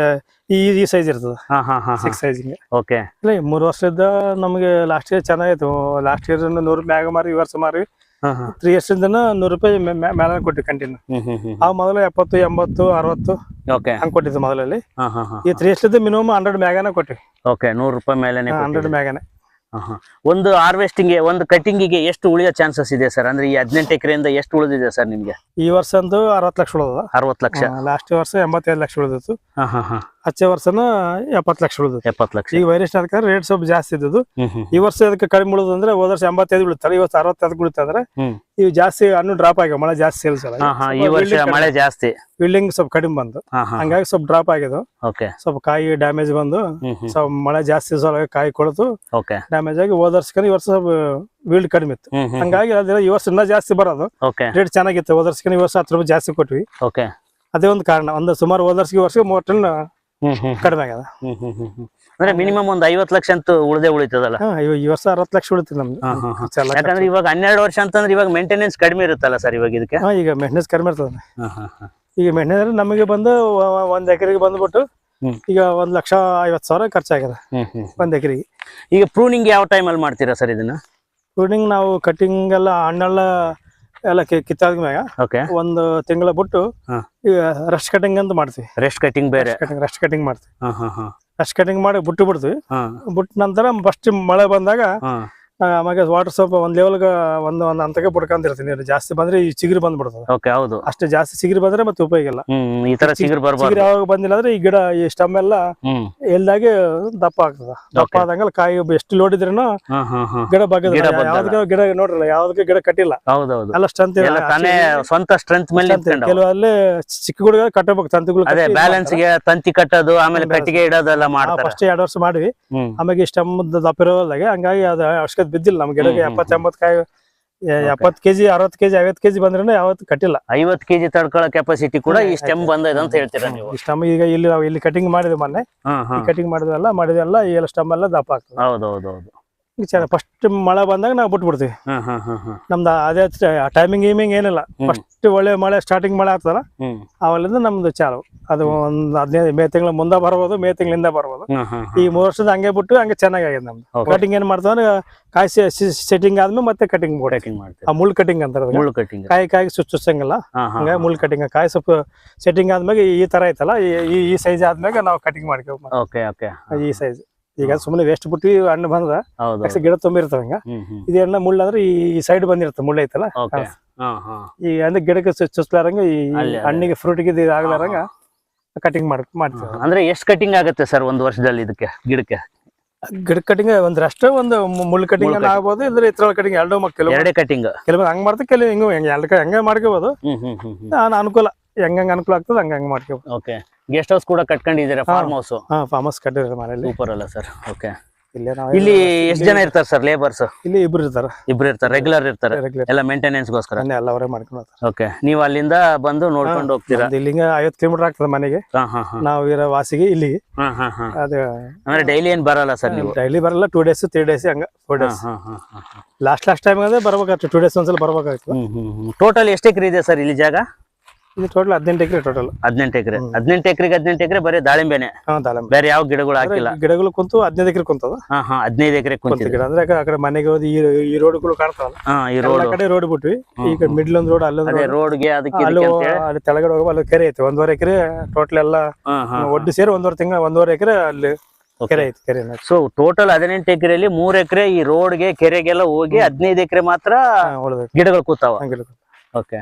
ಈ ಸೈಜ್ ಇರ್ತದ, 6 ಸೈಜಿಂಗ್. ಓಕೆ. 3 ವರ್ಷದ ನಮಗೆ ಲಾಸ್ಟ್ ಇಯರ್ ಚೆನ್ನಾಗಿತ್ತು. ಲಾಸ್ಟ್ ಇಯರ್ 100 ಮ್ಯಾಗ ಮಾರಿ, ಈ ವರ್ಷ ಮಾರಿ 3 ಇಯರ್ಸ್ ಇಂದ 100 ರೂಪಾಯಿ ಮೇಲೆ ಕೊಟ್ಟು ಕಂಟಿನ್ಯೂ. ಆ ಮೊದಲು 70, 80, 60 ಹಂಗ್ ಕೊಟ್ಟಿದ್ದು ಮೊದಲಲ್ಲಿ. ಈ 3 ಇಯರ್ಸ್ ಮಿನಿಮಮ್ 100 ಮ್ಯಾಗನ ಕೊಟ್ಟಿವಿ. 100 ರೂಪಾಯಿ ಮೇಲೆ 100 ಮ್ಯಾಗನೆ. ಒಂದು ಹಾರ್ವೆಸ್ಟಿಂಗ್, ಒಂದು ಕಟಿಂಗಿಗೆ ಎಷ್ಟು ಉಳಿಯೋ ಚಾನ್ಸಸ್ ಇದೆ ಸರ್? ಅಂದ್ರೆ ಈ 18 ಎಕರೆಯಿಂದ ಎಷ್ಟು ಉಳಿದಿದೆ ಸರ್ ನಿಮ್ಗೆ? ಈ ವರ್ಷ ಅಂತೂ 60 ಲಕ್ಷ ಉಳಿದ. 60 ಲಕ್ಷ. ಲಾಸ್ಟ್ ವರ್ಷ 85 ಲಕ್ಷ ಉಳಿದಿತ್ತು. ಹಚ್ಚೆ ವರ್ಷನ 70 ಲಕ್ಷ ಉಳಿದ. 70 ಲಕ್ಷ. ಈಗ ವೈರಸ್ ರೇಟ್ ಸ್ವಲ್ಪ ಜಾಸ್ತಿ ಇದ್ದದ್ದು. ಈ ವರ್ಷ ಅದಕ್ಕೆ ಕಡಿಮೆ ಉಳಿದಂದ್ರೆ ಹೋದ ವರ್ಷ 85 ಉಳಿತಾರೆ, ಈ ವರ್ಷ 65 ಉಳಿತಂದ್ರೆ ಇವು ಜಾಸ್ತಿ ಹಣ್ಣು ಡ್ರಾಪ್ ಆಗಿ, ಮಳೆ ಜಾಸ್ತಿ ಸೇಲ್ಸಲ್ಲ. ಈ ವರ್ಷ ಮಳೆ ಜಾಸ್ತಿ, ಬಿಲ್ಡಿಂಗ್ ಸ್ವಲ್ಪ ಕಡಿಮೆ ಬಂದು, ಹಂಗಾಗಿ ಸ್ವಲ್ಪ ಡ್ರಾಪ್ ಆಗಿದ್ದು. ಸ್ವಲ್ಪ ಕಾಯಿ ಡ್ಯಾಮೇಜ್ ಬಂದು, ಸ್ವಲ್ಪ ಮಳೆ ಜಾಸ್ತಿ ಸಲ ಕಾಯಿ ಕೊಡ್ತು ಡ್ಯಾಮೇಜ್ ಆಗಿ. ಹೋದ ವರ್ಷಕ್ಕೆ ಈ ವರ್ಷ ಸ್ವಲ್ಪ ವೀಲ್ಡ್ ಕಡಿಮೆ ಇತ್ತು. ಹಂಗಾಗಿ ಈ ವರ್ಷ ಇನ್ನ ಜಾಸ್ತಿ ಬರೋದು. ರೇಟ್ ಚೆನ್ನಾಗಿತ್ತು. ಹೋದ ವರ್ಷಕ್ಕೆ ಈ ವರ್ಷ 10 ರೂಪಾಯಿ ಜಾಸ್ತಿ ಕೊಟ್ವಿ. ಅದೇ ಒಂದು ಕಾರಣ. ಒಂದು ಸುಮಾರು ಹೋದ ವರ್ಷ 3 ಟನ್ ಕಡಿಮೆ ಆಗ್ಯದ. ಅಂದ್ರೆ ಮಿನಿಮಮ್ ಒಂದು 50 ಲಕ್ಷ ಅಂತೂ ಉಳಿತದಲ್ಲ. ಈ ವರ್ಷ 60 ಲಕ್ಷ ಉಳಿತದೆ ನಮ್ದು. ಯಾಕಂದ್ರೆ ಇವಾಗ 12 ವರ್ಷ ಅಂತಂದ್ರೆ ಇವಾಗ ಮೇಂಟೆನೆನ್ಸ್ ಕಡಿಮೆ ಇರುತ್ತಲ್ಲ ಸರ್ ಇವಾಗ ಇದಕ್ಕೆ? ಈಗ ಮೇಂಟೆನೆನ್ಸ್ ಕಡಿಮೆ ಇರ್ತದೆ. ಈಗ ಮೇಂಟೆನೆನ್ಸ್ ನಮಗೆ ಬಂದು 1 ಎಕರೆಗೆ ಬಂದ್ಬಿಟ್ಟು ಈಗ 1,50,000 ಖರ್ಚಾಗ್ಯದ 1 ಎಕರೆಗೆ. ಈಗ ಪ್ರೂನಿಂಗ್ ಯಾವ ಟೈಮಲ್ಲಿ ಮಾಡ್ತೀರಾ ಸರ್ ಇದನ್ನ? ಪ್ರೂನಿಂಗ್ ನಾವು ಕಟಿಂಗ್ ಎಲ್ಲ ಹಣ್ಣೆಲ್ಲ ಕಿತ್ತಾದ್ಮ್ಯಾಗ 1 ತಿಂಗಳ ಬಿಟ್ಟು ಈಗ ರೆಸ್ಟ್ ಕಟಿಂಗ್ ಅಂತ ಮಾಡ್ತೀವಿ. ರೆಸ್ಟ್ ಕಟಿಂಗ್ ಬೇರೆ? ರೆಸ್ಟ್ ಕಟಿಂಗ್ ಮಾಡ್ತೀವಿ. ರೆಸ್ಟ್ ಕಟಿಂಗ್ ಮಾಡಿ ಬಿಟ್ಟು ಬಿಡ್ತೀವಿ. ಬಿಟ್ಟ ನಂತರ ಫಸ್ಟ್ ಮಳೆ ಬಂದಾಗ ಆಮೇಲೆ ವಾಟರ್ ಸ್ವಲ್ಪ ಒಂದ್ ಲೆವೆಲ್ಗೆ ಒಂದ್ ಹಂತಕ್ಕೆ ಬಿಡ್ಕೊಂತಿರ್ತೀನಿ. ನೀರು ಜಾಸ್ತಿ ಬಂದ್ರೆ ಈ ಚಿಗುರು ಬಂದ್ಬಿಡ್ತದೆ. ಓಕೆ, ಹೌದು. ಅಷ್ಟೇ ಜಾಸ್ತಿ ಚಿಗುರು ಬಂದ್ರೆ ಮತ್ತೆ ಉಪಯೋಗ ಇಲ್ಲ. ಈ ತರ ಚಿಗುರು ಚಿಗುರು ಬರಬಾರ್ದು. ಯಾವಾಗ ಬಂದಿಲ್ಲ ಅಂದ್ರೆ ಈ ಗಿಡ ಈ ಸ್ಟಮ್ ಎಲ್ಲ ಎಲ್ಲಾಗೆ ದಪ್ಪ ಆಗ್ತದ. ದಪ್ಪ ಆದಂಗಲ್ಲ ಕಾಯಿ ಎಷ್ಟು ಲೋಡ್ ಇದ್ರೂ ಗಿಡ ಬಗ್ಗೆ ಯಾವ್ದಕ್ಕೆ ಗಿಡ ನೋಡ್ರಲ್ಲ, ಯಾವ್ದಕ್ಕೆ ಗಿಡ ಕಟ್ಟಿಲ್ಲ. ಹೌದೌದು. ಎಲ್ಲ ಸ್ಟ್ರೆಂತ್ ತಾನೇ ಸ್ವಂತ ಸ್ಟ್ರೆಂತ್ ಮೇಲೆ ಕೆಲವಲ್ಲಿ ಚಿಕ್ಕ ಗಿಡ ಕಟ್ಟಬೇಕು, ತಂತಿಗಳು ಅದೇ ಬ್ಯಾಲೆನ್ಸ್ ಗೆ ತಂತಿ ಕಟ್ಟೋದು, ಆಮೇಲೆ ಕಟ್ಟಿಗೆ ಇಡೋದೆಲ್ಲ ಮಾಡ್ತಾರೆ. ಫಸ್ಟ್ 2 ವರ್ಷ ಮಾಡಿವಿ. ಆಮೇಲೆ ಸ್ಟಮ್ ದಪ್ಪ ಇರೋದಾಗ ಹಂಗಾಗಿ ಅದು ಅವಶ್ಯಕತೆ ಬಿದ್ದಿಲ್ಲ ನಮ್ ಗಿಡಕ್ಕೆ. 70-80 ಕಾಯಿ 70 ಕೆಜಿ 60 ಕೆಜಿ 50 ಕೆಜಿ ಬಂದ್ರೆ ಯಾವತ್ತು ಕಟ್ಟಿಲ್ಲ. 50 ಕೆಜಿ ತಡ್ಕೊಳ್ಳೋ ಕೆಪಾಸಿಟಿ ಕೂಡ ಈ ಸ್ಟೆಮ್ ಬಂದಿದೆ ಅಂತ ಹೇಳ್ತೀರಾ ನೀವು? ಈ ಸ್ಟಮ್ ಈಗ ಇಲ್ಲಿ ನಾವು ಇಲ್ಲಿ ಕಟಿಂಗ್ ಮಾಡಿದ್ವಿ ಮೊನ್ನೆ. ಕಟಿಂಗ್ ಮಾಡಿದ್ವಲ್ಲ ಈ ಎಲ್ಲ ಸ್ಟಮ್ ಎಲ್ಲ ದಪ್ಪ ಆಗ್ತದೆ. ಹೌದೌದೌದು. ಚೆನ್ನಾಗಿ ಫಸ್ಟ್ ಮಳೆ ಬಂದಾಗ ನಾವು ಬಿಟ್ಬಿಡ್ತೀವಿ. ನಮ್ದು ಅದೇ ಟೈಮಿಂಗ್ ಗೀಮಿಂಗ್ ಏನಿಲ್ಲ. ಫಸ್ಟ್ ಒಳ್ಳೆ ಮಳೆ ಸ್ಟಾರ್ಟಿಂಗ್ ಮಳೆ ಆಗ್ತದಲ್ಲ ಅವಲ್ಲಿಂದ ನಮ್ದು ಚಾಲು. ಅದು ಒಂದ್ 15 ಮೇ ತಿಂಗಳ ಮುಂದೆ ಬರ್ಬೋದು, ಮೇ ತಿಂಗಳಿಂದ ಬರ್ಬೋದು. ಈ 3 ವರ್ಷದ ಹಂಗೆ ಬಿಟ್ಟು ಹಂಗೆ ಚೆನ್ನಾಗಿ ಆಗಿದೆ ನಮ್ದು. ಕಟಿಂಗ್ ಏನ್ ಮಾಡ್ತಾವ ಕಾಯಿ ಸೆಟ್ಟಿಂಗ್ ಆದ್ಮೇಲೆ ಮತ್ತೆ ಕಟಿಂಗ್ ಮಾಡ್ತೀವಿ. ಆ ಮುಳ್ ಕಟಿಂಗ್ ಅಂತ ಕಾಯಿ ಚುಚ್ಚಂಗಿಲ್ಲ. ಹಂಗಾಗಿ ಮುಳ್ ಕಟಿಂಗ್ ಕಾಯಿ ಸ್ವಲ್ಪ ಸೆಟ್ಟಿಂಗ್ ಆದ್ಮೇಲೆ ಈ ತರ ಐತಲ್ಲ, ಈ ಸೈಜ್ ಆದ್ಮೇಲೆ ನಾವು ಕಟಿಂಗ್ ಮಾಡ್ಕೇವ್. ಈ ಸೈಜ್ ಈಗ ಸುಮ್ಮನೆ ವೇಸ್ಟ್ ಬಿಟ್ಟಿವಿ. ಹಣ್ಣು ಬಂದ್ರ ಗಿಡ ತುಂಬಿರ್ತಾವ. ಹಿಂಗ ಇದು ಎಣ್ಣ ಮುಳ್ಳು ಅಂದ್ರೆ ಈ ಸೈಡ್ ಬಂದಿರ್ತದೆ, ಮುಳ್ಳು ಐತಲ್ಲ. ಈ ಅಂದ್ರೆ ಗಿಡಕ್ಕೆ ಚುಚ್ಚಲಾರಂಗ ಈ ಹಣ್ಣಿಗೆ ಫ್ರೂಟ್ಗೆ ಆಗ್ಲಾರಂಗ ಕಟಿಂಗ್ ಮಾಡ್ತೀವಿ. ಅಂದ್ರೆ ಎಷ್ಟು ಕಟಿಂಗ್ ಆಗುತ್ತೆ ಸರ್ ಒಂದ್ ವರ್ಷದಲ್ಲಿ ಇದಕ್ಕೆ ಗಿಡಕ್ಕೆ? ಗಿಡ ಕಟಿಂಗ್ ಒಂದ್ರಷ್ಟೇ, ಒಂದು ಮುಳ್ಳು ಕಟಿಂಗ್ ಆಗ್ಬೋದು, ಇದ್ರ ಇತರ ಕಟಿಂಗ್ ಎರಡು ಮಕ್ಕಳು ಎರಡೇ ಕಟಿಂಗ್. ಕೆಲವು ಹಂಗ್ ಮಾಡ್ತಾರೆ, ಕೆಲವು ಹಿಂಗ ಹಂಗೆ ಮಾಡ್ಕೋಬಹುದು. ಅನುಕೂಲ ಹೆಂಗ ಅನುಕೂಲ ಆಗ್ತದೆ ಹಂಗ ಮಾಡ್ಕೋಬಹುದು. ಓಕೆ. ಗೆಸ್ಟ್ ಹೌಸ್ ಕೂಡ ಕಟ್ಕೊಂಡಿದ್ದೀರಾ? Farm house? ಫಾರ್ಮ್ ಹೌಸ್ ಕಟ್ಟಿದ್ರೆ ಮನೇಲಿ. ಸೂಪರ್ ಅಲ್ಲ ಸರ್? ಓಕೆ. ಇಲ್ಲಿ ಎಷ್ಟು ಜನ ಇರ್ತಾರೆ ಸರ್ ಲೇಬರ್ಸ್? ಇಲ್ಲಿ ಇಬ್ರು ಇರ್ತಾರೆ, ರೆಗ್ಯುಲರ್ ಇರ್ತಾರೆ ಎಲ್ಲ ಮೇಂಟೆನೆನ್ಸ್ ಗೋಸ್ಕರ? ಎಲ್ಲ ಅವರೇ ಮಾಡ್ಕೊಂಡು ಹೋಗ್ತಾರೆ. ಓಕೆ. ನೀವು ಅಲ್ಲಿಂದ ಬಂದು ನೋಡ್ಕೊಂಡು ಹೋಗ್ತೀರಾ? ಇಲ್ಲಿಂದ 50 ಕಿಲೋಮೀಟರ್ ಆಗ್ತದೆ ಮನೆಗೆ. ನಾವು ಇರೋ ವಾಸಿಗೆ ಇಲ್ಲಿಗೆ. ಅದು ಅಂದ್ರೆ ಡೈಲಿ ಏನ್ ಬರಲ್ಲ ಸರ್ ನೀವು? ಡೈಲಿ ಬರಲ್ಲ, 2 days 3 days ಹಂಗ 4 days. ಲಾಸ್ಟ್ ಟೈಮ್ ಅಂದ್ರೆ ಬರ್ಬೇಕಾಗ್ತದೆ, 2 days ಒಂದ್ಸಲ ಬರ್ಬೇಕಾಗ್ತದೆ. ಟೋಟಲ್ ಎಷ್ಟು ಎಕರೆ ಇದೆ ಸರ್ ಇಲ್ಲಿ ಜಾಗ? ಇದು ಟೋಟಲ್ 18 ಎಕರೆ. ಟೋಟಲ್ 18 ಎಕರೆ. 18 ಎಕರೆಗೆ 18 ಎಕರೆ ಬರೀ ದಾಳಿಂಬೆನೆ? ದಾಳಿಂಬೆ, ಬೇರೆ ಯಾವ ಗಿಡಗಳು ಹಾಕಿಲ್ಲ? ಗಿಡಗಳು ಕುಂತು 15 ಎಕರೆ ಕುಂತದ. 15 ಎಕರೆ ಕುಂತಿದೆ ಗಿಡ. ಅಂದ್ರೆ ಆ ಕಡೆ ಮನೆಗೆ ಹೋಗಿ ಈ ರೋಡ್ಗಳು ಕಾಣ್ತಾವಲ್ಲ, ಈ ರೋಡ್ ಕಡೆ ರೋಡ್ ಬಿಟ್ವಿ. ಈಗ ಮಿಡ್ಲ್ ಒಂದು ರೋಡ್, ಅಲ್ಲೊಂದು ರೋಡ್ಗೆ ಅದಕ್ಕೆ ಅಲ್ಲಿ ತೆಳಗಡೆ ಹೋಗುವ ಅಲ್ಲಿ ಕೆರೆ ಐತಿ. 1.5 ಎಕರೆ ಟೋಟಲ್ ಎಲ್ಲ ಒಡ್ಡು ಸೇರಿ 1.5 ಎಕರೆ ಅಲ್ಲಿ ಕೆರೆ ಐತಿ. ಕೆರೆ ಸೊ ಟೋಟಲ್ 18 ಎಕರೆಯಲ್ಲಿ 3 ಎಕರೆ ಈ ರೋಡ್ಗೆ ಕೆರೆಗೆಲ್ಲ ಹೋಗಿ 15 ಎಕರೆ ಮಾತ್ರ ಗಿಡಗಳು ಕೂತಾವ. ಓಕೆ.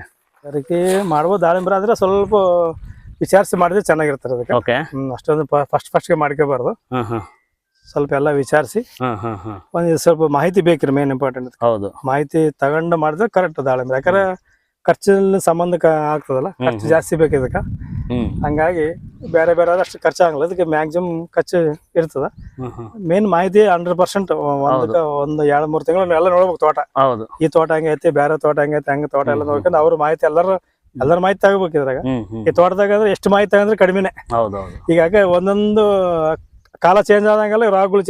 ಅದಕ್ಕೆ ಮಾಡ್ಬೋದು. ದಾಳಿಂಬೆ ಆದ್ರೆ ಸ್ವಲ್ಪ ವಿಚಾರಿಸಿ ಮಾಡಿದ್ರೆ ಚೆನ್ನಾಗಿರ್ತಾರೆ ಅದಕ್ಕೆ. ಓಕೆ. ಅಷ್ಟೊಂದು ಫಸ್ಟ್ಗೆ ಮಾಡ್ಕೋಬಾರ್ದು. ಸ್ವಲ್ಪ ಎಲ್ಲ ವಿಚಾರಿಸಿ ಒಂದ್ ಸ್ವಲ್ಪ ಮಾಹಿತಿ ಬೇಕ್ರಿ, ಮೇನ್ ಇಂಪಾರ್ಟೆಂಟ್. ಹೌದು, ಮಾಹಿತಿ ತಗೊಂಡು ಮಾಡಿದ್ರೆ ಕರೆಕ್ಟ್ ದಾಳಿಂಬೆ. ಯಾಕಂದ್ರೆ ಖರ್ಚಿನ ಸಂಬಂಧ ಆಗ್ತದಲ್ಲ, ಖರ್ಚು ಜಾಸ್ತಿ ಬೇಕು ಇದಕ್ಕ. ಹಂಗಾಗಿ ಬೇರೆ ಆದಷ್ಟು ಖರ್ಚಾಗಲ್ಲ, ಅದಕ್ಕೆ ಮ್ಯಾಕ್ಸಿಮಮ್ ಖರ್ಚು ಇರ್ತದ. ಮೇನ್ ಮಾಹಿತಿ 100%. ಒಂದು 2-3 ತಿಂಗಳು ಎಲ್ಲ ನೋಡ್ಬೇಕು ತೋಟ. ಹೌದು, ಈ ತೋಟ ಹೆಂಗೈತಿ, ಬೇರೆ ತೋಟ ಹೆಂಗೈತಿ, ಹಂಗ ತೋಟ ಎಲ್ಲ ನೋಡ್ಕೊಂಡು ಅವ್ರ ಮಾಹಿತಿ ಎಲ್ಲರ ಮಾಹಿತಿ ತಗೋಬೇಕು ಇದ್ರಾಗ. ಈ ತೋಟದಾಗ ಅಂದ್ರೆ ಎಷ್ಟು ಮಾಹಿತಿ ತಗೊಂಡ್ರೆ ಕಡಿಮೆನೆ. ಹೀಗಾಗಿ ಒಂದೊಂದು ಕಾಲ ಚೇಂಜ್ ಆದಂಗೆಲ್ಲ ರೋಗಗಳು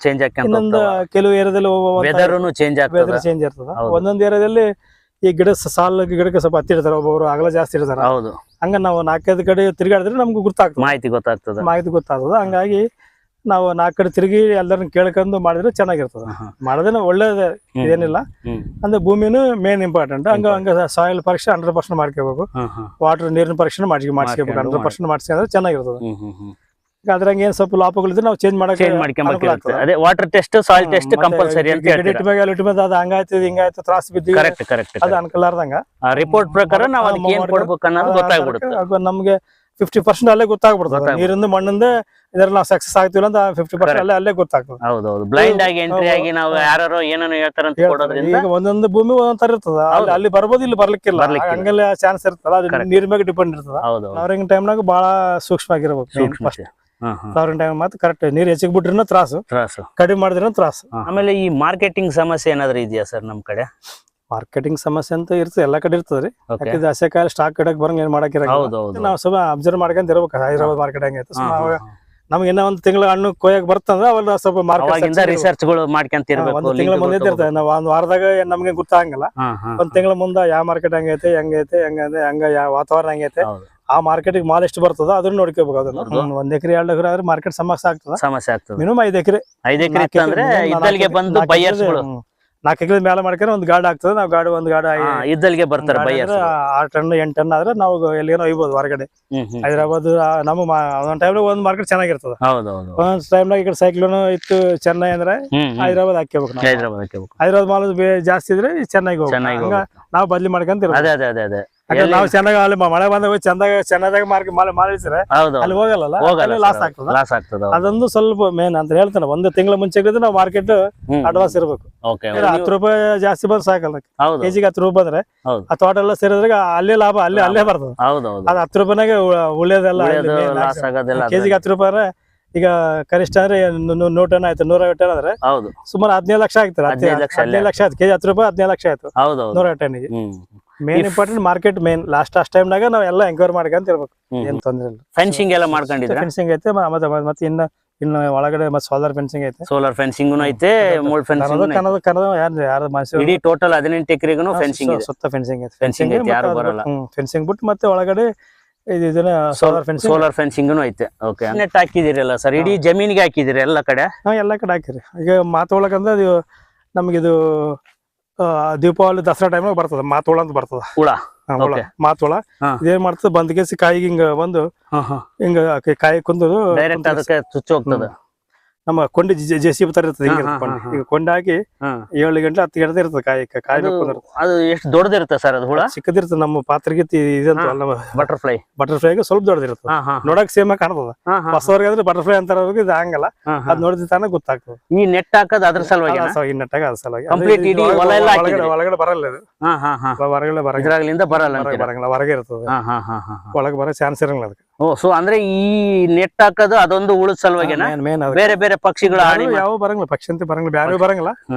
ಚೇಂಜ್ ಆಗ್ತದೆ. ಇನ್ನೊಂದು ಕೆಲವು ಏರಿಯಾದಲ್ಲಿ ವೆದರ್ ಚೇಂಜ್ ಇರ್ತದ. ಒಂದೊಂದು ಏರಿಯಾದಲ್ಲಿ ಈ ಗಿಡಕ್ಕೆ ಸ್ವಲ್ಪ ಹತ್ತಿ ಇರ್ತಾರೆ, ಒಬ್ಬೊಬ್ರು ಅಗಲ ಜಾಸ್ತಿ ಇರ್ತಾರೆ. ಹಂಗ ನಾವು 4-5 ಕಡೆ ತಿರುಗಾಡಿದ್ರೆ ನಮ್ಗೆ ಮಾಹಿತಿ ಗೊತ್ತಾಗ್ತದ. ಹಂಗಾಗಿ ನಾವು 4 ಕಡೆ ತಿರುಗಿ ಎಲ್ಲರನ್ನ ಕೇಳ್ಕೊಂಡು ಮಾಡಿದ್ರೆ ಚೆನ್ನಾಗಿರ್ತದ. ಮಾಡೋದೇನ ಒಳ್ಳೇದೇ, ಇದೇನಿಲ್ಲ. ಅಂದ್ರೆ ಭೂಮಿನೂ ಮೇನ್ ಇಂಪಾರ್ಟೆಂಟ್. ಹಂಗ ಸಾಯಿಲ್ ಪರೀಕ್ಷೆ 100% ಮಾಡ್ಕೋಬೇಕು. ವಾಟರ್ ನೀರಿನ ಪರೀಕ್ಷೆ ಮಾಡಿಸ್ಕೋಬೇಕು. 100% ಮಾಡಿಸ್ಕೊಂಡ್ರೆ ಚೆನ್ನಾಗಿರ್ತದ. ಅದ್ರಂಗ ಏನ್ ಸ್ವಲ್ಪ ಲಾಭಗಳಿದ್ರೆ ನಾವು ಚೇಂಜ್ ಮಾಡ್ಕೊಂಡ್ಬರ್ತೀವಿ. ಅದೇ water test, soil test compulsory ಅಂತ ಅದು ಹಂಗಾಯ್ತು ಹಿಂಗಾಯ್ತು ತ್ರಾಸ ಬಿದ್ದು ಅದು ಅನ್ಕಲಾರ್ದಂಗ ರಿಪೋರ್ಟ್ ಪ್ರಕಾರ ನಾವು ಅದಕ್ಕೆ ಏನ್ ಕೊಡ್ಬೇಕು ಅನ್ನೋದು ಗೊತ್ತಾಗ್ಬಿಡುತ್ತೆ. ನಮ್ಗೆ 50% ಅಲ್ಲೇ ಗೊತ್ತಾಗ್ಬಿಡ್ತದೆ. ನೀರಿಂದ ಮಣ್ಣಿಂದ ಇದ್ರಲ್ಲಿ ನಾವು ಸಕ್ಸಸ್ ಆಗ್ತೀವಿ ಅಂತ 50% ಅಲ್ಲೇ ಗೊತ್ತಾಗ್ತದೆ. ಹೌದೌದು. ಬ್ಲೈಂಡ್ ಆಗಿ ಎಂಟ್ರಿ ಆಗಿ ನಾವು ಯಾರು ಏನೇನೋ ಹೇಳ್ತಾರ ಅಂತ ಕೊಡೋದ್ರಿಂದ ಈಗ ಒಂದೊಂದು ಭೂಮಿ ಒಂದೊಂದ್ ತರ ಇರ್ತದ. ಅಲ್ಲಿ ಬರ್ಬೋದು, ಇಲ್ಲಿ ಬರ್ಲಿಕ್ಕಿಲ್ಲ. ಹಂಗೆಲ್ಲ ಚಾನ್ಸ್ ಇರ್ತದ. ಅದು ನೀರ್ ಮೇಲೆ ಡಿಪೆಂಡ್ ಇರ್ತದ. ಫ್ಲವರಿಂಗ್ ಟೈಮ್ನಾಗ ಬಹಳ ಸೂಕ್ಷ್ಮ ಆಗಿರ್ಬೇಕು. ಫ್ಲವರಿಂಗ್ ಟೈಮ್ ಮಾತ್ರ ಕರೆಕ್ಟ್. ನೀರ್ ಹೆಚ್ಚಿಗೆ ಬಿಟ್ರಿನ ತ್ರಾಸು, ಕಡಿಮೆ ಮಾಡಿದ್ರೆ ತ್ರಾಸು. ಆಮೇಲೆ ಈ ಮಾರ್ಕೆಟಿಂಗ್ ಸಮಸ್ಯೆ ಏನಾದ್ರು ಇದೆಯಾ ಸರ್ ನಮ್ ಕಡೆ? ಮಾರ್ಕೆಟಿಂಗ್ ಸಮಸ್ಯೆ ಅಂತ ಇರ್ತದೆ, ಎಲ್ಲಾ ಕಡೆ ಇರ್ತದ್ರಿ. ಹಸೆ ಕಾಯಿ ಸ್ಟಾಕ್ ಇಡಕ್ ಬರಂಗ ಏನ್ ಮಾಡಕ್ ನಾವು ಸ್ವಲ್ಪ ಅಬ್ಸರ್ವ್ ಮಾಡ್ಕೊಂಡ್ ಇರ್ಬೇಕು. ಹೈದರಾಬಾದ್ ಮಾರ್ಕೆಟ್ ಹೆಂಗೈತೆ, ನಮ್ಗೆ ಇನ್ನೂ ಒಂದು ತಿಂಗಳ ಹಣ್ಣು ಕೊಯ್ಯಕ್ ಬರ್ತಂದ್ರೆ ಅವೆಲ್ಲ ಸ್ವಲ್ಪ ಮಾರ್ಕೆಟ್ ರಿಸರ್ಚ್ ಗಳು ಮಾಡ್ಕೊಂತಿರ್ಬೇಕು. ಒಂದ್ ತಿಂಗಳ ಮುಂದೆ ಇರ್ತದೆ. ನಾವು ಒಂದ್ ವಾರದಾಗ ನಮ್ಗೆ ಗೊತ್ತಾಗಂಗಿಲ್ಲ. ಒಂದ್ ತಿಂಗಳ ಮುಂದೆ ಯಾವ ಮಾರ್ಕೆಟ್ ಹೆಂಗೈತೆ, ಹಂಗ ಯಾವ ವಾತಾವರಣ ಹೆಂಗೈತೆ, ಆ ಮಾರ್ಕೆಟ್ ಮಾಲ್ ಎಷ್ಟು ಬರ್ತದ ಅದನ್ನ ನೋಡ್ಕೋಬೇಕು. ಅದನ್ನ 1 ಎಕರೆ 2 ಎಕರೆ ಆದ್ರೆ ಮಾರ್ಕೆಟ್ ಸಮಸ್ಯೆ ಆಗ್ತದೆ. ಸಮಸ್ಯೆ ಆಗ್ತದೆ. ಮಿನಿಮಮ್ 5 ಎಕರೆ ಅಂದ್ರೆ ಇದ್ದಲ್ಲಿಗೆ ಬಂದು ಬೈಯರ್ಸ್ಗಳು 4 ಎಕರೆ ಮೇಲೆ ಮಾಡ್ಕೊಂಡ್ರೆ ಒಂದು ಗಾಡಿ ಆಗ್ತದೆ. ನಾವು ಒಂದು ಗಾಡಿ ಇದ್ದಲ್ಲಿಗೆ ಬರ್ತಾರೆ ಬೈಯರ್ಸ್. 6 ಟನ್ 8 ಟನ್ ಆದ್ರೆ ನಾವು ಎಲ್ಲಿಗೇನೋ ಒಯ್ಬೋದು ಹೊರಗಡೆ. ಹೈದರಾಬಾದ್ ನಮ್ಮ ಒಂದೊಂದ್ ಟೈಮ್ ಒಂದು ಮಾರ್ಕೆಟ್ ಚೆನ್ನಾಗಿರ್ತದೆ. ಒಂದ್ ಟೈಮ್ನಾಗ ಈ ಕಡೆ ಸೈಕ್ಲೋನ್ ಇತ್ತು ಚೆನ್ನೈ ಅಂದ್ರೆ ಹೈದರಾಬಾದ್ ಹಾಕ್ಯಬೇಕು ನಾವು. ಹೈದರಾಬಾದ್ ಮಾಲ್ ಜಾಸ್ತಿ ಇದ್ರೆ ಚೆನ್ನಾಗಿ ಹೋಗ್ಬೇಕು. ನಾವು ಬದ್ಲಿ ಮಾಡ್ಕೊಂತೀವಿ. ನಾವು ಚೆನ್ನಾಗಿ ಅಲ್ಲಿ ಮಳೆ ಬಂದಾಗ ಚೆನ್ನದಾಗ ಮಾರಿಸಿದ್ರೆ ಅಲ್ಲಿ ಹೋಗಲ್ಲ, ಲಾಸ್ ಆಗ್ತದ. ಅದೊಂದು ಸ್ವಲ್ಪ ಮೇನ್ ಅಂತ ಹೇಳ್ತಾನೆ. 1 ತಿಂಗಳ ಮುಂಚೆ ನಾವು ಮಾರ್ಕೆಟ್ ಅಡ್ವಾನ್ಸ್ ಇರ್ಬೇಕು. 10 ರೂಪಾಯಿ ಜಾಸ್ತಿ ಬಂದ್ ಸಾಕಲ್ಲ, ಕೆಜಿಗೆ 10 ರೂಪಾಯಿ ಬಂದ್ರೆ ಆ ತೋಟ ಎಲ್ಲ ಸೇರಿದ್ರೆ ಅಲ್ಲೇ ಲಾಭ ಅಲ್ಲೇ ಬರ್ತದೆ. ಅದ್ 10 ರೂಪಾಯಿನಾಗ ಉಳಿಯೋದೆಲ್ಲ. ಕೆಜಿಗೆ 10 ರೂಪಾಯಿ ಅಂದ್ರೆ ಈಗ ಕನಿಷ್ಠ ಅಂದ್ರೆ 100 ಟನ್ ಆಯ್ತು, 150 ಟನ್ ಅಂದ್ರೆ ಸುಮಾರು 15 ಲಕ್ಷ ಆಗ್ತದೆ. 15 ಲಕ್ಷ ಆಯ್ತು, ಕೆಜಿ 10 ರೂಪಾಯಿ 15 ಲಕ್ಷ ಆಯ್ತು 150 ಟನ್ನಿಗೆ. Main important market main. Last ಟೈಮ್ನಾಗ ನಾವ್ ಎಲ್ಲ ಎಂಕ್ವೈರಿ ಮಾಡ್ಕೊಂತ ಇರ್ಬೇಕು. ಏನ್ ತೊಂದ್ರೆ ಇಲ್ಲ. ಫೆನ್ಸಿಂಗ್ ಎಲ್ಲ ಮಾಡ್ಕೊಂಡಿದ್ರೆ ಫೆನ್ಸಿಂಗ್ ಐತೆ. ಮತ್ತೆ ಇನ್ನು ಒಳಗಡೆ ಮತ್ತೆ ಸೋಲಾರ್ ಫೆನ್ಸಿಂಗ್ ಐತೆ. ಸೋಲಾರ್ ಫೆನ್ಸಿಂಗ್ ಐತೆ. ಮೂಳ್ ಫೆನ್ಸಿಂಗ್ ಯಾರು ಇಡೀ ಟೋಟಲ್ 18 ಎಕರೆಗೂ ಫೆನ್ಸಿಂಗ್ ಇದೆ. ಸುತ್ತ ಫೆನ್ಸಿಂಗ್ ಐತೆ. ಫೆನ್ಸಿಂಗ್ ಯಾರು ಬರಲ್ಲ. ಫೆನ್ಸಿಂಗ್ ಬಿಟ್ಟು ಮತ್ತೆ ಒಳಗಡೆ ಇದನ್ನ ಸೋಲಾರ್ ಫೆನ್ಸಿಂಗ್ ಐತೆ. ಓಕೆ, ನೆಟ್ ಹಾಕಿದಿರಲ್ಲ ಸರ್? ಇಡೀ ಜಮೀನಿಗೆ ಹಾಕಿದಿರಿ ಎಲ್ಲ ಕಡೆ? ಎಲ್ಲಾ ಕಡೆ ಹಾಕಿರಿ. ಈಗ ಮಾತೊಳಕಂದ್ರೆ ಅದು ನಮ್ಗಿದು ದೀಪಾವಳಿ ದಸರಾ ಟೈಮ್ ಬರ್ತದ. ಮಾತೋಳ ಅಂತ ಬರ್ತದ ಹುಳ. ಮಾತೋಳ ಇದೇನ್ ಮಾಡ್ತದ, ಬಂದ್ ಕೇಸಿ ಕಾಯಿಗೆ ಹಿಂಗ ಬಂದು ಹಿಂಗ ಕಾಯಿ ಕುಂದು ಡೈರೆಕ್ಟ್ ಅದಕ್ಕೆ ಚುಚ್ಚು ಹೋಗ್ತದ. ನಮ್ಮ ಕೊಂಡಿ ಜೆಸಿಬಿ ತರ ಇರ್ತದೆ. ಈಗ ಕೊಂಡಿ ಹಾಕಿ 7 ಗಂಟೆ 10 ಗಂಟೆ ಇರ್ತದೆ ಕಾಯಿ. ಅದು ಎಷ್ಟು ದೊಡ್ಡದಿರುತ್ತೆ ಸರ್ ಅದು ಹುಳ? ಚಿಕ್ಕದಿರ್ತದೆ. ನಮ್ಮ ಪಾತ್ರೆಗೆ ಇದಂತ ಬಟರ್ಫ್ಲೈಗೆ ಸ್ವಲ್ಪ ದೊಡ್ಡದಿರ್ತದೆ. ನೋಡಕ್ ಸೇಮ್ ಕಾಣ್ತದ. ಹೊಸವರ್ಗೆ ಅಂದ್ರೆ ಬಟರ್ಫ್ಲೈ ಅಂತಾರ, ಇದು ಹಂಗಲ್ಲ. ಅದ್ ನೋಡಿದ ತಾನ ಗೊತ್ತಾಗ್ತದೆ. ಈ ನೆಟ್ ಹಾಕದ್ ಅದ್ರ ಸಲುವಾಗಿ, ಈ ನೆಟ್ಟಾಗ ಅದ್ರ ಸಲುವಾಗಿ. ಒಳಗಡೆ ಬರಲ್ಲ ಇದು. ಹೊರಗಡೆ ಬರಲ್ಲ, ಹೊರಗೆ ಇರ್ತದೆ. ಒಳಗೆ ಬರೋ ಚಾನ್ಸ್ ಇರಂಗಿಲ್ಲ ಅದಕ್ಕೆ. ಸೊ ಅಂದ್ರೆ ಈ ನೆಟ್ ಹಾಕೋದು ಅದೊಂದು ಉಳಿದ ಸಲುವಾಗಿ. ಬೇರೆ ಬೇರೆ ಪಕ್ಷಿಗಳು ಯಾವ ಬರಂಗಿಲ್ಲ, ಪಕ್ಷಿ ಅಂತ ಬರಂಗಿಲ್ಲ, ಬೇರೆ ಬರಂಗಿಲ್ಲ.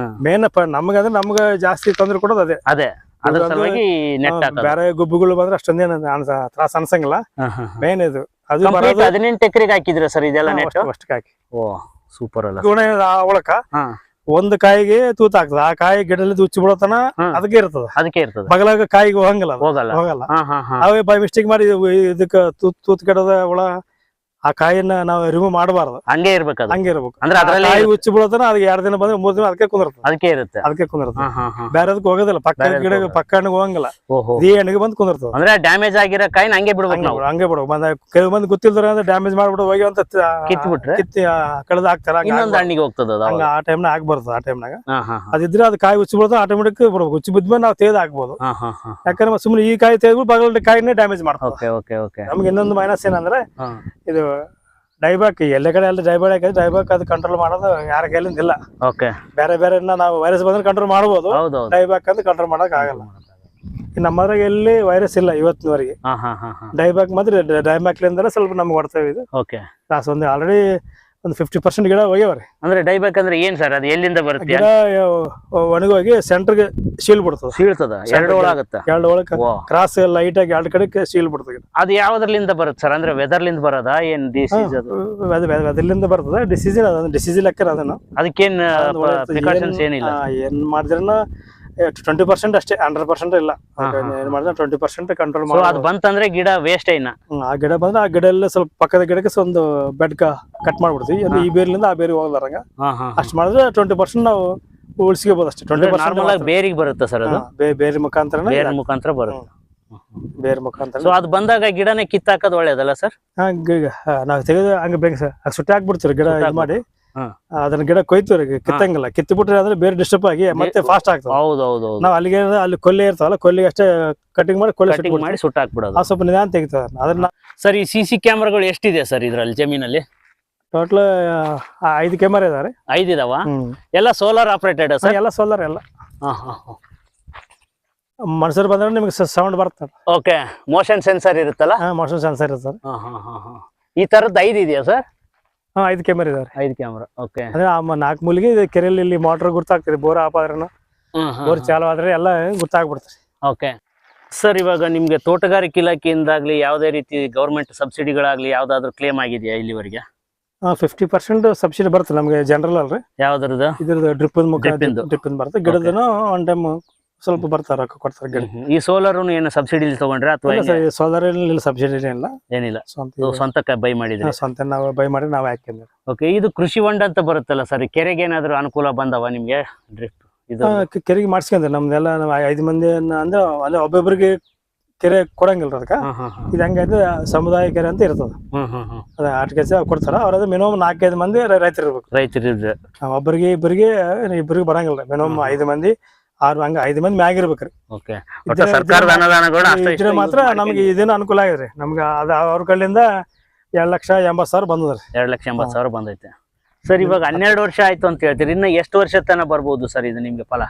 ಮೇನ್ ನಮ್ಗಂದ್ರೆ ನಮ್ಗ ಜಾಸ್ತಿ ತೊಂದ್ರೆ ಕೊಡೋದು ಅದೇ. ಅದ್ರ ಸಲುವಾಗಿ ನೆಟ್ ಹಾಕೋದು. ಬೇರೆ ಗುಬ್ಬುಗಳು ಬಂದ್ರೆ ಅಷ್ಟೊಂದೇನು ತ್ರಾಸ ಅನ್ಸಂಗಿಲ್ಲ. ಮೇನ್ ಇದು ಅದು 18 ಎಕರೆಗೆ ಹಾಕಿದ್ರ ಸರ್ ಇದೆಲ್ಲ ನೆಟ್? ಅಷ್ಟಕ್ಕೆ ಹಾಕಿ. ಓ ಸೂಪರ್ ಅಲ್ಲ. ಗುಣ ಒಳಕ ಒಂದು ಕಾಯಿಗೆ ತೂತ ಆಗ್ತದ. ಆ ಕಾಯಿ ಗಿಡಲ್ಲಿ ಉಚ್ಚಿ ಬಿಡೋತನ ಅದಕ್ಕೆ ಇರ್ತದ. ಬಗಲಾಗ ಕಾಯಿಗೆ ಹೋಗಲ್ಲ. ಅವೇ ಬೈ ಮಿಸ್ಟೇಕ್ ಮಾಡಿ ಇದಕ್ಕ ತೂತ್ ಗಿಡದ ಒಳ ಆ ಕಾಯಿನ ನಾವು ರಿಮೂವ್ ಮಾಡಬಾರ್ದು. ಹಂಗೆ ಇರ್ಬೇಕು. ಅಂದ್ರೆ ಕಾಯಿ ಉಚ್ಚಿ ಬಿಡೋತನ ಅದಕ್ಕೆ 2 ದಿನ ಬಂದ್ರೆ 3 ದಿನ ಅದಕ್ಕೆ ಕುಂದಿರ್ತದೆ. ಬೇರೆದಕ್ಕೆ ಹೋಗೋದಿಲ್ಲ. ಪಕ್ಕಣಿಗೆ ಹೋಗಂಗಿಲ್ಲ. ಈ ಹಣ್ಣಿಗೆ ಬಂದು ಕುಂದಿರ್ತದೆ. ಅಂದ್ರೆ ಡ್ಯಾಮೇಜ್ ಆಗಿರೋ ಕಾಯಿನ ಹಂಗೆ ಬಿಡ್ಬೇಕು. ಹಂಗೆ ಬಿಡ್ಬೇಕು. ಕೆಲವು ಮಂದಿ ಗೊತ್ತಿಲ್ದಾರೆ ಅಂದ್ರೆ ಡ್ಯಾಮೇಜ್ ಮಾಡ್ಬಿಟ್ಟು ಹೋಗಿ ಅಂತ ಕಿತ್ತಿ ಕಳೆದ ಹಾಕ್ತಾರ. ಹಣ್ಣಿಗೆ ಹೋಗ್ತದ. ಆ ಟೈಮ್ನಾಗ ಆಗ್ಬಾರ್ದು. ಆ ಟೈಮ್ನಾಗ ಅದಿದ್ರೆ ಅದು ಕಾಯಿ ಉಚ್ಚಿ ಬಿಡೋದು ಆಟೋಮೆಟಿಕ್ ಬಿಡ್ಬೇಕು. ಉಚ್ಚಿ ಬಿದ್ಮೇಲೆ ನಾವು ತೆಗೆದು ಹಾಕ್ಬೋದು. ಯಾಕಂದ್ರೆ ಸುಮ್ಮನೆ ಈ ಕಾಯಿ ತೆಗೆದು ಬಗಲ್ ಕಾಯಿನೇ ಡ್ಯಾಮೇಜ್ ಮಾಡ್ತಾರೆ. ನಮ್ಗೆ ಇನ್ನೊಂದು ಮೈನಸ್ ಏನಂದ್ರೆ ಇದು ಡೈಬ್ಯಾಕ್. ಎಲ್ಲ ಕಡೆ ಎಲ್ಲ ಡೈಬ್ಯಾಕ್ ಅದು ಕಂಟ್ರೋಲ್ ಮಾಡೋದು ಯಾರ ಕೈಲಿಂದ ಇಲ್ಲ. ಬೇರೆ ನಾವು ವೈರಸ್ ಬಂದ್ರೆ ಕಂಟ್ರೋಲ್ ಮಾಡ್ಬೋದು. ಡೈಬ್ಯಾಕ್ ಅಂತ ಕಂಟ್ರೋಲ್ ಮಾಡಕ್ ಆಗಲ್ಲ. ನಮ್ಮದ್ರಾಗ ಎಲ್ಲಿ ವೈರಸ್ ಇಲ್ಲ ಇವತ್ತಿನವರೆಗೆ. ಡೈಬ್ಯಾಕ್ ಮಾತ್ರ ಡೈಬ್ಯಾಕ್ಲಿಂದ ಸ್ವಲ್ಪ ನಮ್ಗೆ ಹೊಡ್ತೇವೆ. ಇದು ಕ್ಲಾಸ್ ಒಂದು ಆಲ್ರೆಡಿ ಒಂದು 50% ಗಿಡ ಹೋಗ್ಯಾವ್ರಿ. ಅಂದ್ರೆ ಡೈಬ್ಯಾಕ್ ಅಂದ್ರೆ ಏನ್ ಸರ್? ಅದು ಎಲ್ಲಿಂದ ಬರುತ್ತೆ? ಗಿಡ ಒಣಗೋಗಿ ಸೆಂಟರ್ಗೆ ಶೀಲ್ ಬಿಡ್ತದ. ಎರಡು ಒಳಗೆ ಕ್ರಾಸ್ ಲೈಟ್ ಆಗಿ 2 ಕಡೆ ಶೀಲ್ ಬಿಡ್ತದೆ. ಅದು ಯಾವ್ದ್ರಲಿಂದ ಬರುತ್ತೆ ಸರ್? ಅಂದ್ರೆ ವೆದರ್ಲಿಂದ ಬರೋದಾ ಏನ್ ಡಿಸೀಸ್? ವೆದರ್ಲಿಂದ ಬರ್ತದೆ. ಡಿಸೀಸ್ ಲೆಕ್ಕ ಅದನ್ನು. ಅದಕ್ಕೇನ್ ಪ್ರಿಕಾಷನ್ಸ್ ಏನಿಲ್ಲ. ಏನ್ ಮಾಡಿದ್ರನ್ನ 20% ಅಷ್ಟೇ, 100% ಇಲ್ಲ. ಏನ್ ಮಾಡಿದ್ರೆ 20% ಕಂಟ್ರೋಲ್ ಮಾಡಿ. ಅದು ಬಂತಂದ್ರೆ ಗಿಡ ವೇಸ್ಟ್ ಏನ? ಆ ಗಿಡ ಬಂದ್ರೆ ಆ ಗಿಡ ಎಲ್ಲ ಸ್ವಲ್ಪ ಪಕ್ಕದ ಗಿಡಕ್ಕೆ ಒಂದು ಬೆಡ್ ಕಟ್ ಮಾಡ್ಬಿಡ್ತೀವಿ. ಈ ಬೇರ್ಲಿಂದ ಆ ಬೇರಿಗೆ ಹೋಗ್ಲಾರಂಗ ಅಷ್ಟ್ ಮಾಡಿದ್ರೆ 20% ನಾವು ಉಳಿಸ್ಕೋಬಹುದು ಅಷ್ಟೇ. 20% ಬೇರಿಗೆ ಬರುತ್ತೆ ಸರ್ ಅದು? ಬೇರೆ ಮುಖಾಂತರ ಬರುತ್ತೆ. ಬೇರೆ ಮುಖಾಂತರ. ಸೊ ಅದು ಬಂದಾಗ ಗಿಡನೇ ಕಿತ್ತಾಕೋದು ಒಳ್ಳೇದಲ್ಲ ಸರ್? ನಾವ್ ತೆಗೆದು ಹಂಗ ಬೇಗ ಸುಟ್ಟಿ ಹಾಕ್ಬಿಡ್ತೀವಿ ಗಿಡ ಇದು ಮಾಡಿ. ಅದನ್ನ ಗಿಡ ಕೊಯ್ತೀವ್ರಿ, ಕಿತ್ತಂಗಿಲ್ಲ. ಕಿತ್ತು ಬಿಟ್ರೆ ಅಂದ್ರೆ ಬೇರೆ ಡಿಸ್ಟರ್ಬ್ ಆಗಿ ಮತ್ತೆ ಫಾಸ್ಟ್ ಆಗ್ತದೆ. ನಾವ್ ಅಲ್ಲಿ ಕೊಲ್ಲಿ ಇರ್ತಾವಲ್ಲ, ಕೊಲ್ಲಿಗೆ ಅಷ್ಟೇ ಕಟಿಂಗ್ ಮಾಡಿ ಮಾಡಿ ಸುಟ್ಟ ಹಾಕ್ಬಿಡೋದು. ಸ್ವಲ್ಪ ನಿಧಾನ ತೆಗಿತದ ಅದನ್ನ. ಸರ್ ಈ CC ಕ್ಯಾಮ್ರಾಗಳು ಎಷ್ಟಿದೆ ಸರ್ ಇದ್ರಲ್ಲಿ ಜಮೀನಲ್ಲಿ? ಟೋಟಲ್ 5 ಕ್ಯಾಮರಾ ಇದಾವೆ. 5 ಇದಾವ? ಎಲ್ಲ ಸೋಲಾರ್ ಆಪರೇಟೆಡ್ ಸರ್? ಎಲ್ಲ ಸೋಲಾರ್ ಎಲ್ಲ. ಮನುಷ್ಯರು ಬಂದ್ರೆ ನಿಮ್ಗೆ ಸೌಂಡ್ ಬರ್ತದೆ. ಓಕೆ, ಮೋಷನ್ ಸೆನ್ಸರ್ ಇರುತ್ತಲ್ಲ? ಮೋಷನ್ ಸೆನ್ಸರ್ ಇರ್ತದೆ. ಈ ತರದ್ 5 ಇದೆಯಾ ಸರ್? 5 ಕ್ಯಾಮರಾ ಇದಾವೆ. 5 ಕ್ಯಾಮರಾ. ಓಕೆ. ಅಂದ್ರೆ 4 ಮೂಲಿಗೆ ಕೆರೆಯಲ್ಲಿ ಇಲ್ಲಿ ಮೋಟರ್ ಗುರ್ತಾಗ್ತದೆ. ಬೋರ್ ಆಫ್ ಆದ್ರೂ ಬೋರ್ ಚಾಲು ಆದ್ರೆ ಎಲ್ಲ ಗುರ್ತಾಗ್ಬಿಡ್ತದೆ. ಓಕೆ ಸರ್, ಇವಾಗ ನಿಮ್ಗೆ ತೋಟಗಾರಿಕೆ ಇಲಾಖೆಯಿಂದಾಗ್ಲಿ ಯಾವುದೇ ರೀತಿ ಗವರ್ಮೆಂಟ್ ಸಬ್ಸಿಡಿಗಳಾಗ್ಲಿ ಯಾವ್ದಾದ್ರು ಕ್ಲೇಮ್ ಆಗಿದೆಯಾ ಇಲ್ಲಿವರೆಗೆ? 50% ಸಬ್ಸಿಡಿ ಬರುತ್ತೆ ನಮ್ಗೆ ಜನರಲ್ ಅಲ್ರಿ. ಯಾವ್ದ್ರದ್ದು? ಇದ್ರದ್ದು ಡ್ರಿಪ್ ಬರುತ್ತೆ. ಗಿಡದನು ಒನ್ ಟೈಮ್ ಸ್ವಲ್ಪ ಬರ್ತಾರೆ, ರೊಕ್ಕ ಕೊಡ್ತಾರೆ ಗಿಡ. ಈ ಸೋಲಾರ್ ಏನು ಸಬ್ಸಿಡಿ ತಗೊಂಡ್ರೆ ಅಥವಾ ಸೋಲಾರ್ ಸಬ್ಸಿಡಿ ಏನಿಲ್ಲ, ಸ್ವಂತಕ್ಕೆ ಬೈ ಮಾಡಿದ್ರೆ? ಸ್ವಂತ ನಾವು ಬೈ ಮಾಡಿ ನಾವು ಹಾಕಿದ್ವಿ. ಓಕೆ, ಇದು ಕೃಷಿ ಹೊಂಡ ಅಂತ ಬರುತ್ತಲ್ಲ ಸರ್, ಕೆರೆಗೆ ಏನಾದ್ರು ಅನುಕೂಲ ಬಂದವ ನಿಮ್ಗೆ? ಡ್ರಿಪ್ ಇದು ಕೆರೆಗೆ ಮಾಡ್ಸ್ಕೊಂಡ್ರಿ ನಮ್ದೆಲ್ಲ ನಾವು 5 ಮಂದಿ ಅಂದ್ರೆ ಅಲ್ಲೇ ಒಬ್ಬೊಬ್ಬರಿಗೆ ಕೆರೆ ಕೊಡಂಗಿಲ್ಲ ಅದಕ್ಕೆ. ಇದು ಹೆಂಗೈತೆ ಸಮುದಾಯ ಕೆರೆ ಅಂತ ಇರ್ತದ. ಅದ 8 ಕೆಜಿ ಕೊಡ್ತಾರ. ಅವ್ರದ ಮಿನಿಮಮ್ 4-5 ಮಂದಿ ರೈತರು ಇರ್ಬೇಕು. ರೈತರು ಒಬ್ಬರಿಗೆ ಇಬ್ಬರಿಗೆ ಬರಂಗಿಲ್ಲ. ಮಿನಿಮಮ್ 5 ಮಂದಿ 6 ಹಂಗ 5 ಮಂದಿ ಮ್ಯಾಗ ಇರ್ಬೇಕ್ರಿ. ಸರ್ಕಾರದ ಅನುದಾನಗಳು ಇದ್ರೆ ಮಾತ್ರ ನಮ್ಗೆ ಇದೇನು ಅನುಕೂಲ ಆಗಿದ್ರಿ. ನಮ್ಗೆ ಅದ ಅವ್ರ ಕಡೆಯಿಂದ 2,80,000 ಬಂದದ್ರಿ. 2,80,000 ಬಂದೈತೆ ಸರ್. ಇವಾಗ 12 ವರ್ಷ ಆಯ್ತು ಅಂತ ಹೇಳ್ತೀರಿ, ಇನ್ನ ಎಷ್ಟು ವರ್ಷ ತನ ಬರ್ಬೋದು ಸರ್ ಇದು ನಿಮ್ಗೆ ಫಲ?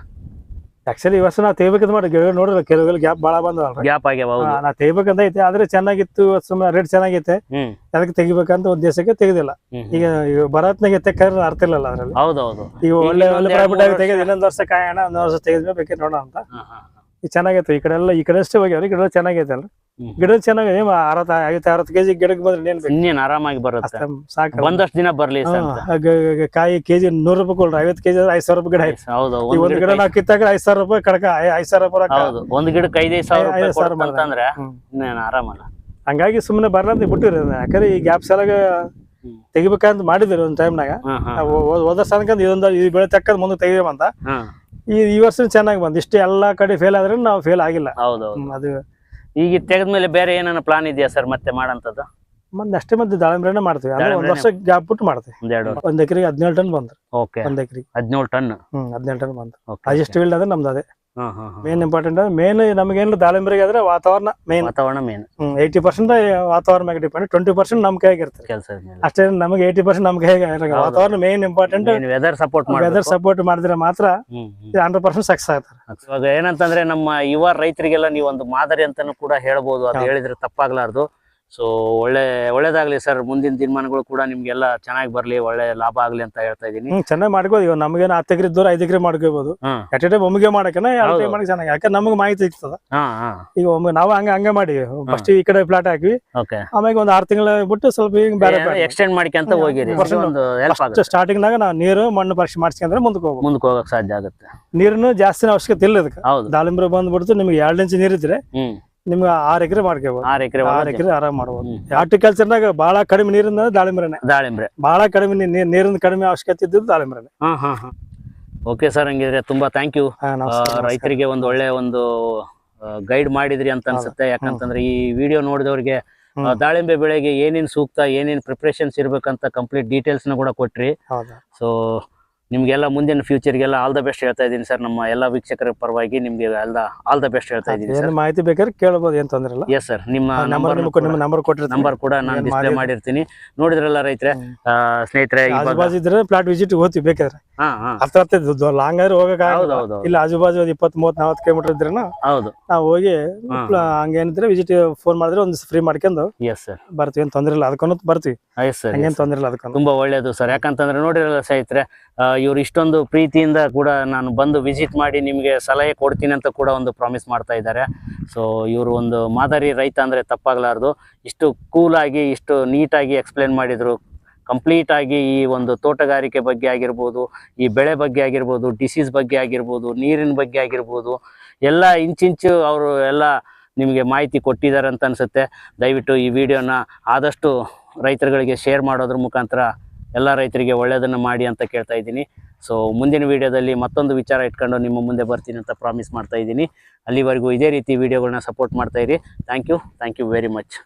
ಆಕ್ಚುಲಿ ಈ ವರ್ಷ ನಾವು ತೆಗಿಬೇಕಂತ ಮಾಡಿ ನೋಡ್ರಿ ಕೆಲವೆಲ್ಲ ಗ್ಯಾಪ್ ಭಾಳ ಬಂದವಲ್ರಿ. ಗ್ಯಾಪ್ ಆಗ್ಯಾವ. ನಾ ತೆಗಿಬೇಕಂತ ಐತೆ, ಆದ್ರೆ ಚೆನ್ನಾಗಿತ್ತು, ಸುಮ್ಮನೆ ರೇಟ್ ಚೆನ್ನಾಗೈತೆ, ಅದಕ್ಕೆ ತೆಗಿಬೇಕಂತ ಉದ್ದೇಶಕ್ಕೆ ತೆಗೆದಿಲ್ಲ. ಈಗ ಬರತ್ನಾಗ ತೆಕ್ಕಾದ್ರೆ ಅರ್ಥ ಇಲ್ಲಲ್ಲ ಅದ್ರಲ್ಲಿ. ಹೌದೌದು. ಈಗ ಒಳ್ಳೆ ಪ್ರಾಫಿಟ್ ಆಗಿ ತೆಗೆದು ಇನ್ನೊಂದ್ ವರ್ಷ ಕಾಯೋಣ, 1 ವರ್ಷ ತೆಗೆದ್ಮೇಲೆ ಬೇಕೇ ನೋಡೋಣ ಅಂತ. ಈಗ ಚೆನ್ನಾಗೈತೆ. ಈ ಕಡೆ ಎಲ್ಲ ಈ ಕಡೆ ಅಷ್ಟೇ ಹೋಗ್ಯಾವ್ರಿ. ಗಿಡ ಚೆನ್ನಾಗೈತೆ ಅಲ್ರಿ. ಗಿಡ ಚೆನ್ನಾಗಿ 60 ಕೆಜಿ ಗಿಡಕ್ಕೆ ಬಂದ್ರೆ ಇನ್ನೇನ್ ಆರಾಮಾಗಿ ಬರುತ್ತೆ. ಸಾಕು. ಒಂದಷ್ಟು ದಿನ ಬರ್ಲಿ. ಕಾಯಿ ಕೆಜಿ 100 ರೂಪಾಯಿ ಕೊಡ್ರಿ. 50 ಕೆಜಿ 5,000 ರೂಪಾಯಿ ಗಿಡ ಐತಿ. ಹೌದು. ಒಂದ್ ಗಿಡ ನಾವು ಕಿತ್ತಾಗ 5,000 ರೂಪಾಯಿ ಕಡಕ 5,000 ರೂಪಾಯಿ. ಹೌದು, ಒಂದ್ ಗಿಡಕ್ಕೆ 5,000 ಅಂತಂದ್ರೆ ಇನ್ನೇನ್ ಆರಾಮಲ್ಲ. ಹಂಗಾಗಿ ಸುಮ್ಮನೆ ಬರ್ಲಂತ ಬಿಟ್ಟಿರಿ. ಯಾಕಂದ್ರೆ ಈ ಗ್ಯಾಪ್ ಸಲಾಗ ತೆಗಿಬೇಕಂತ ಮಾಡಿದ್ರಿ ಒಂದ್ ಟೈಮ್ನಾಗ. ಹೋದ ಸಲಕಂದ್ ಇದೊಂದು ಈ ಬೆಳೆ ತಕ್ಕದ್ ಮುಂದೆ ತೆಗಿಬೇಕಂತ. ಈ ವರ್ಷ ಚೆನ್ನಾಗಿ ಬಂದ್. ಇಷ್ಟೇ ಎಲ್ಲಾ ಕಡೆ ಫೇಲ್ ಆದ್ರೆ ನಾವು ಫೇಲ್ ಆಗಿಲ್ಲ. ಅದು ಈಗ ತೆಗೆದ್ಮೇಲೆ ಬೇರೆ ಏನಾನ ಪ್ಲಾನ್ ಇದೆಯಾ ಸರ್ ಮತ್ತೆ ಮಾಡಂತದ್ದು? ಅಷ್ಟೇ ಮತ್ತೆ ದಾಳಿಂಬ್ರೆನೇ ಮಾಡ್ತೀವಿ. ಅಂದ್ರೆ 1 ವರ್ಷ ಗ್ಯಾಪ್ ಬಿಟ್ಟು ಮಾಡ್ತೀವಿ. 1 ಎಕರೆಗೆ 17 ಟನ್ ಬಂದ್ರಿ. 1 ಎಕರೆಗೆ 17 ಟನ್. 17 ಟನ್ ಬಂತು. ಹೈಯೆಸ್ಟ್ ಫೀಲ್ಡ್ ಅಂದ್ರೆ ನಮ್ದು ಅದೇ ಮೇನ್ ಇಂಪಾರ್ಟೆಂಟ್. ಮೇನ್ ನಮಗೇನು ದಾಳಿಂಬ್ರಿಗೆ ಆದ್ರೆ ವಾತಾವರಣ ಮೇನ್. 80% ವಾತಾವರಣ ಮ್ಯಾಗ ಡಿಪೆಂಡ್. 20% ನಮ್ ಕೈಯಾಗ ಇರ್ತದೆ ಕೆಲಸ. ಅಷ್ಟೇ, ನಮಗೆ 80% ನಮ್ ಕೈಯಾಗ. ವಾತಾವರಣ ಮೇನ್ ಇಂಪಾರ್ಟೆಂಟ್. ವೆದರ್ ಸಪೋರ್ಟ್ ಮಾಡಿದ್ರೆ ಮಾತ್ರ 100% ಸಕ್ಸಸ್ ಆಗ್ತಾರೆ. ಇವಾಗ ಏನಂತಂದ್ರೆ ನಮ್ಮ ಯುವ ರೈತರಿಗೆಲ್ಲ ನೀವು ಒಂದು ಮಾದರಿ ಅಂತಾನು ಕೂಡ ಹೇಳ್ಬೋದು. ಅದು ಹೇಳಿದ್ರೆ ತಪ್ಪಾಗ್ಲಾರ್ದು. ಸೊ ಒಳ್ಳೇದಾಗ್ಲಿ ಸರ್. ಮುಂದಿನ ದಿನಮಾನಗಳು ಕೂಡ ನಿಮ್ಗೆಲ್ಲ ಚೆನ್ನಾಗಿ ಬರ್ಲಿ, ಒಳ್ಳೆ ಲಾಭ ಆಗ್ಲಿ ಅಂತ ಹೇಳ್ತಾ ಇದೀನಿ. ಚೆನ್ನಾಗಿ ಮಾಡ್ಕೋದು. ಇವಾಗ ನಮ್ಗೇನು 10 ಎಕರೆ ಇದ್ದವ್ರು 5 ಎಕರೆ ಮಾಡ್ಕೋಬಹುದು. ಎಟ್ ಎ ಟೈಮ್ ಒಮ್ಮಿಗೆ ಮಾಡಕನ 2 ಟೈಮ್ ಮಾಡಿ ಚೆನ್ನಾಗಿ. ಯಾಕಂದ್ರೆ ನಮ್ಗೆ ಮಾಹಿತಿ ಇರ್ತದ. ಈಗ ಒಮ್ಮೆ ನಾವು ಹಂಗ ಮಾಡಿ ಫಸ್ಟ್ ಈ ಕಡೆ ಪ್ಲಾಟ್ ಹಾಕಿ ಆಮೇಲೆ ಒಂದ್ 6 ತಿಂಗಳ ಬಿಟ್ಟು ಸ್ವಲ್ಪ ಹಿಂಗ್ ಬೇರೆ ಎಕ್ಸ್ಟೆಂಡ್ ಮಾಡ್ಕೊಂತ ಹೋಗಿರಿ. ಸ್ಟಾರ್ಟಿಂಗ್ ನಾಗ ನಾವು ನೀರು ಮಣ್ಣು ಪರೀಕ್ಷೆ ಮಾಡಿಸ್ಕೊಂಡ್ರೆ ಮುಂದಕ್ಕೆ ಹೋಗಕ್ ಸಾಧ್ಯ ಆಗುತ್ತೆ. ನೀರಿನ ಜಾಸ್ತಿ ಅವಶ್ಯಕತೆ ಇಲ್ಲ ಇದಕ್ಕೆ. ದಾಳಿಂಬ್ರೆ ಬಂದ್ಬಿಡ್ತು ನಿಮ್ಗೆ 2 ಇಂಚ್ ನೀರಿದ್ರೆ ನಿಮ್ಗೆ 6 ಎಕರೆ ಮಾಡ್ಕೋಬಹುದು. 6 ಎಕರೆ ಆರಾಮ್ ಮಾಡಬಹುದು. ಹಾರ್ಟಿಕಲ್ಚರ್ನಾಗ ಬಹಳ ಕಡಿಮೆ ನೀರಿನ ದಾಳಿಂಬ್ರೆ ಬಹಳ ಕಡಿಮೆ ನೀರಿನ ಕಡಿಮೆ ಅವಶ್ಯಕತೆ ಇದ್ದಿದ್ದು ದಾಳಿಂಬ್ರೆನೆ. ಓಕೆ ಸರ್, ಹಂಗಿದ್ರೆ ತುಂಬಾ ಥ್ಯಾಂಕ್ ಯು. ರೈತರಿಗೆ ಒಂದು ಒಳ್ಳೆ ಒಂದು ಗೈಡ್ ಮಾಡಿದ್ರಿ ಅಂತ ಅನ್ಸುತ್ತೆ. ಯಾಕಂತಂದ್ರೆ ಈ ವಿಡಿಯೋ ನೋಡಿದವ್ರಿಗೆ ದಾಳಿಂಬೆ ಬೆಳೆಗೆ ಏನೇನ್ ಸೂಕ್ತ, ಏನೇನ್ ಪ್ರಿಪರೇಷನ್ಸ್ ಇರ್ಬೇಕಂತ ಕಂಪ್ಲೀಟ್ ಡೀಟೇಲ್ಸ್ ನ ಕೂಡ ಕೊಟ್ರಿ. ಸೊ ನಿಮ್ಗೆಲ್ಲ ಮುಂದಿನ ಫ್ಯೂಚರ್ಗೆಲ್ಲ ಆಲ್ ದ ಬೆಸ್ಟ್ ಹೇಳ್ತಾ ಇದೀನಿ ಸರ್. ನಮ್ಮ ಎಲ್ಲ ವೀಕ್ಷಕರ ಪರವಾಗಿ ನಿಮ್ಗೆ ಆಲ್ ದ ಬೆಸ್ಟ್ ಹೇಳ್ತಾ ಇದೀನಿ ಸರ್. ಮಾಹಿತಿ ಬೇಕಾದ್ರೆ ಕೇಳಬಹುದು, ಏನ್ ತೊಂದ್ರೆ ಇಲ್ಲ. ಎಸ್ ಸರ್, ನಿಮ್ಮ ನಂಬರ್ ಕೂಡ ನಾನು ಡಿಸ್ಪ್ಲೇ ಮಾಡಿರ್ತೀನಿ. ನೋಡಿದ್ರಲ್ಲ ರೈತರೆ, ಸ್ನೇಹಿತರೆ, ಇದ್ರೆ ಪ್ಲಾಟ್ ವಿಸಿಟ್ ಹೋಗ್ತೀವಿ ಬೇಕಾದ್ರೆ. ಲಾಂಗ್ ಆದ್ರೆ ಹೋಗಕ್ ಇಲ್ಲ. ಆಜುಬಾಜು 20-30-40 ಕಿಲೋಮೀಟರ್ ಇದ್ರೆ ನಾವು ಹೋಗಿ ಹಂಗೇನಿದ್ರೆ ವಿಸಿಟ್ ಫೋನ್ ಮಾಡಿದ್ರೆ ಒಂದು ಫ್ರೀ ಮಾಡ್ಕೊಂಡು ಬರ್ತೀವಿ. ಏನ್ ತೊಂದ್ರೆ ಇಲ್ಲ, ಅದಕ್ಕೂ ಬರ್ತೀವಿ. ಹಂಗೇನ್ ತೊಂದ್ರೆ ಇಲ್ಲ, ಅದಕ್ಕೆ ತುಂಬಾ ಒಳ್ಳೇದು ಸರ್. ಯಾಕಂತಂದ್ರೆ ನೋಡಿರಲ್ಲ ಸ್ನೇಹಿತರೆ, ಇವ್ರು ಇಷ್ಟೊಂದು ಪ್ರೀತಿಯಿಂದ ಕೂಡ ನಾನು ಬಂದು ವಿಸಿಟ್ ಮಾಡಿ ನಿಮಗೆ ಸಲಹೆ ಕೊಡ್ತೀನಿ ಅಂತ ಕೂಡ ಒಂದು ಪ್ರಾಮಿಸ್ ಮಾಡ್ತಾ ಇದ್ದಾರೆ. ಸೊ ಇವರು ಒಂದು ಮಾದರಿ ರೈತ ಅಂದರೆ ತಪ್ಪಾಗಲಾರ್ದು. ಇಷ್ಟು ಕೂಲಾಗಿ, ಇಷ್ಟು ನೀಟಾಗಿ ಎಕ್ಸ್ಪ್ಲೇನ್ ಮಾಡಿದರು. ಕಂಪ್ಲೀಟ್ ಆಗಿ ಈ ಒಂದು ತೋಟಗಾರಿಕೆ ಬಗ್ಗೆ ಆಗಿರ್ಬೋದು, ಈ ಬೆಳೆ ಬಗ್ಗೆ ಆಗಿರ್ಬೋದು, ಡಿಸೀಸ್ ಬಗ್ಗೆ ಆಗಿರ್ಬೋದು, ನೀರಿನ ಬಗ್ಗೆ ಆಗಿರ್ಬೋದು, ಎಲ್ಲ ಇಂಚಿಂಚು ಅವರು ಎಲ್ಲ ನಿಮಗೆ ಮಾಹಿತಿ ಕೊಟ್ಟಿದ್ದಾರೆ ಅಂತ ಅನಿಸುತ್ತೆ. ದಯವಿಟ್ಟು ಈ ವಿಡಿಯೋನ ಆದಷ್ಟು ರೈತರುಗಳಿಗೆ ಶೇರ್ ಮಾಡೋದ್ರ ಮುಖಾಂತರ ಎಲ್ಲ ರೈತರಿಗೆ ಒಳ್ಳೆಯದನ್ನು ಮಾಡಿ ಅಂತ ಕೇಳ್ತಾ ಇದ್ದೀನಿ. ಸೊ ಮುಂದಿನ ವಿಡಿಯೋದಲ್ಲಿ ಮತ್ತೊಂದು ವಿಚಾರ ಇಟ್ಕೊಂಡು ನಿಮ್ಮ ಮುಂದೆ ಬರ್ತೀನಿ ಅಂತ ಪ್ರಾಮಿಸ್ ಮಾಡ್ತಾ ಇದ್ದೀನಿ. ಅಲ್ಲಿವರೆಗೂ ಇದೇ ರೀತಿ ವಿಡಿಯೋಗಳನ್ನ ಸಪೋರ್ಟ್ ಮಾಡ್ತಾ ಇರಿ. Thank you very much.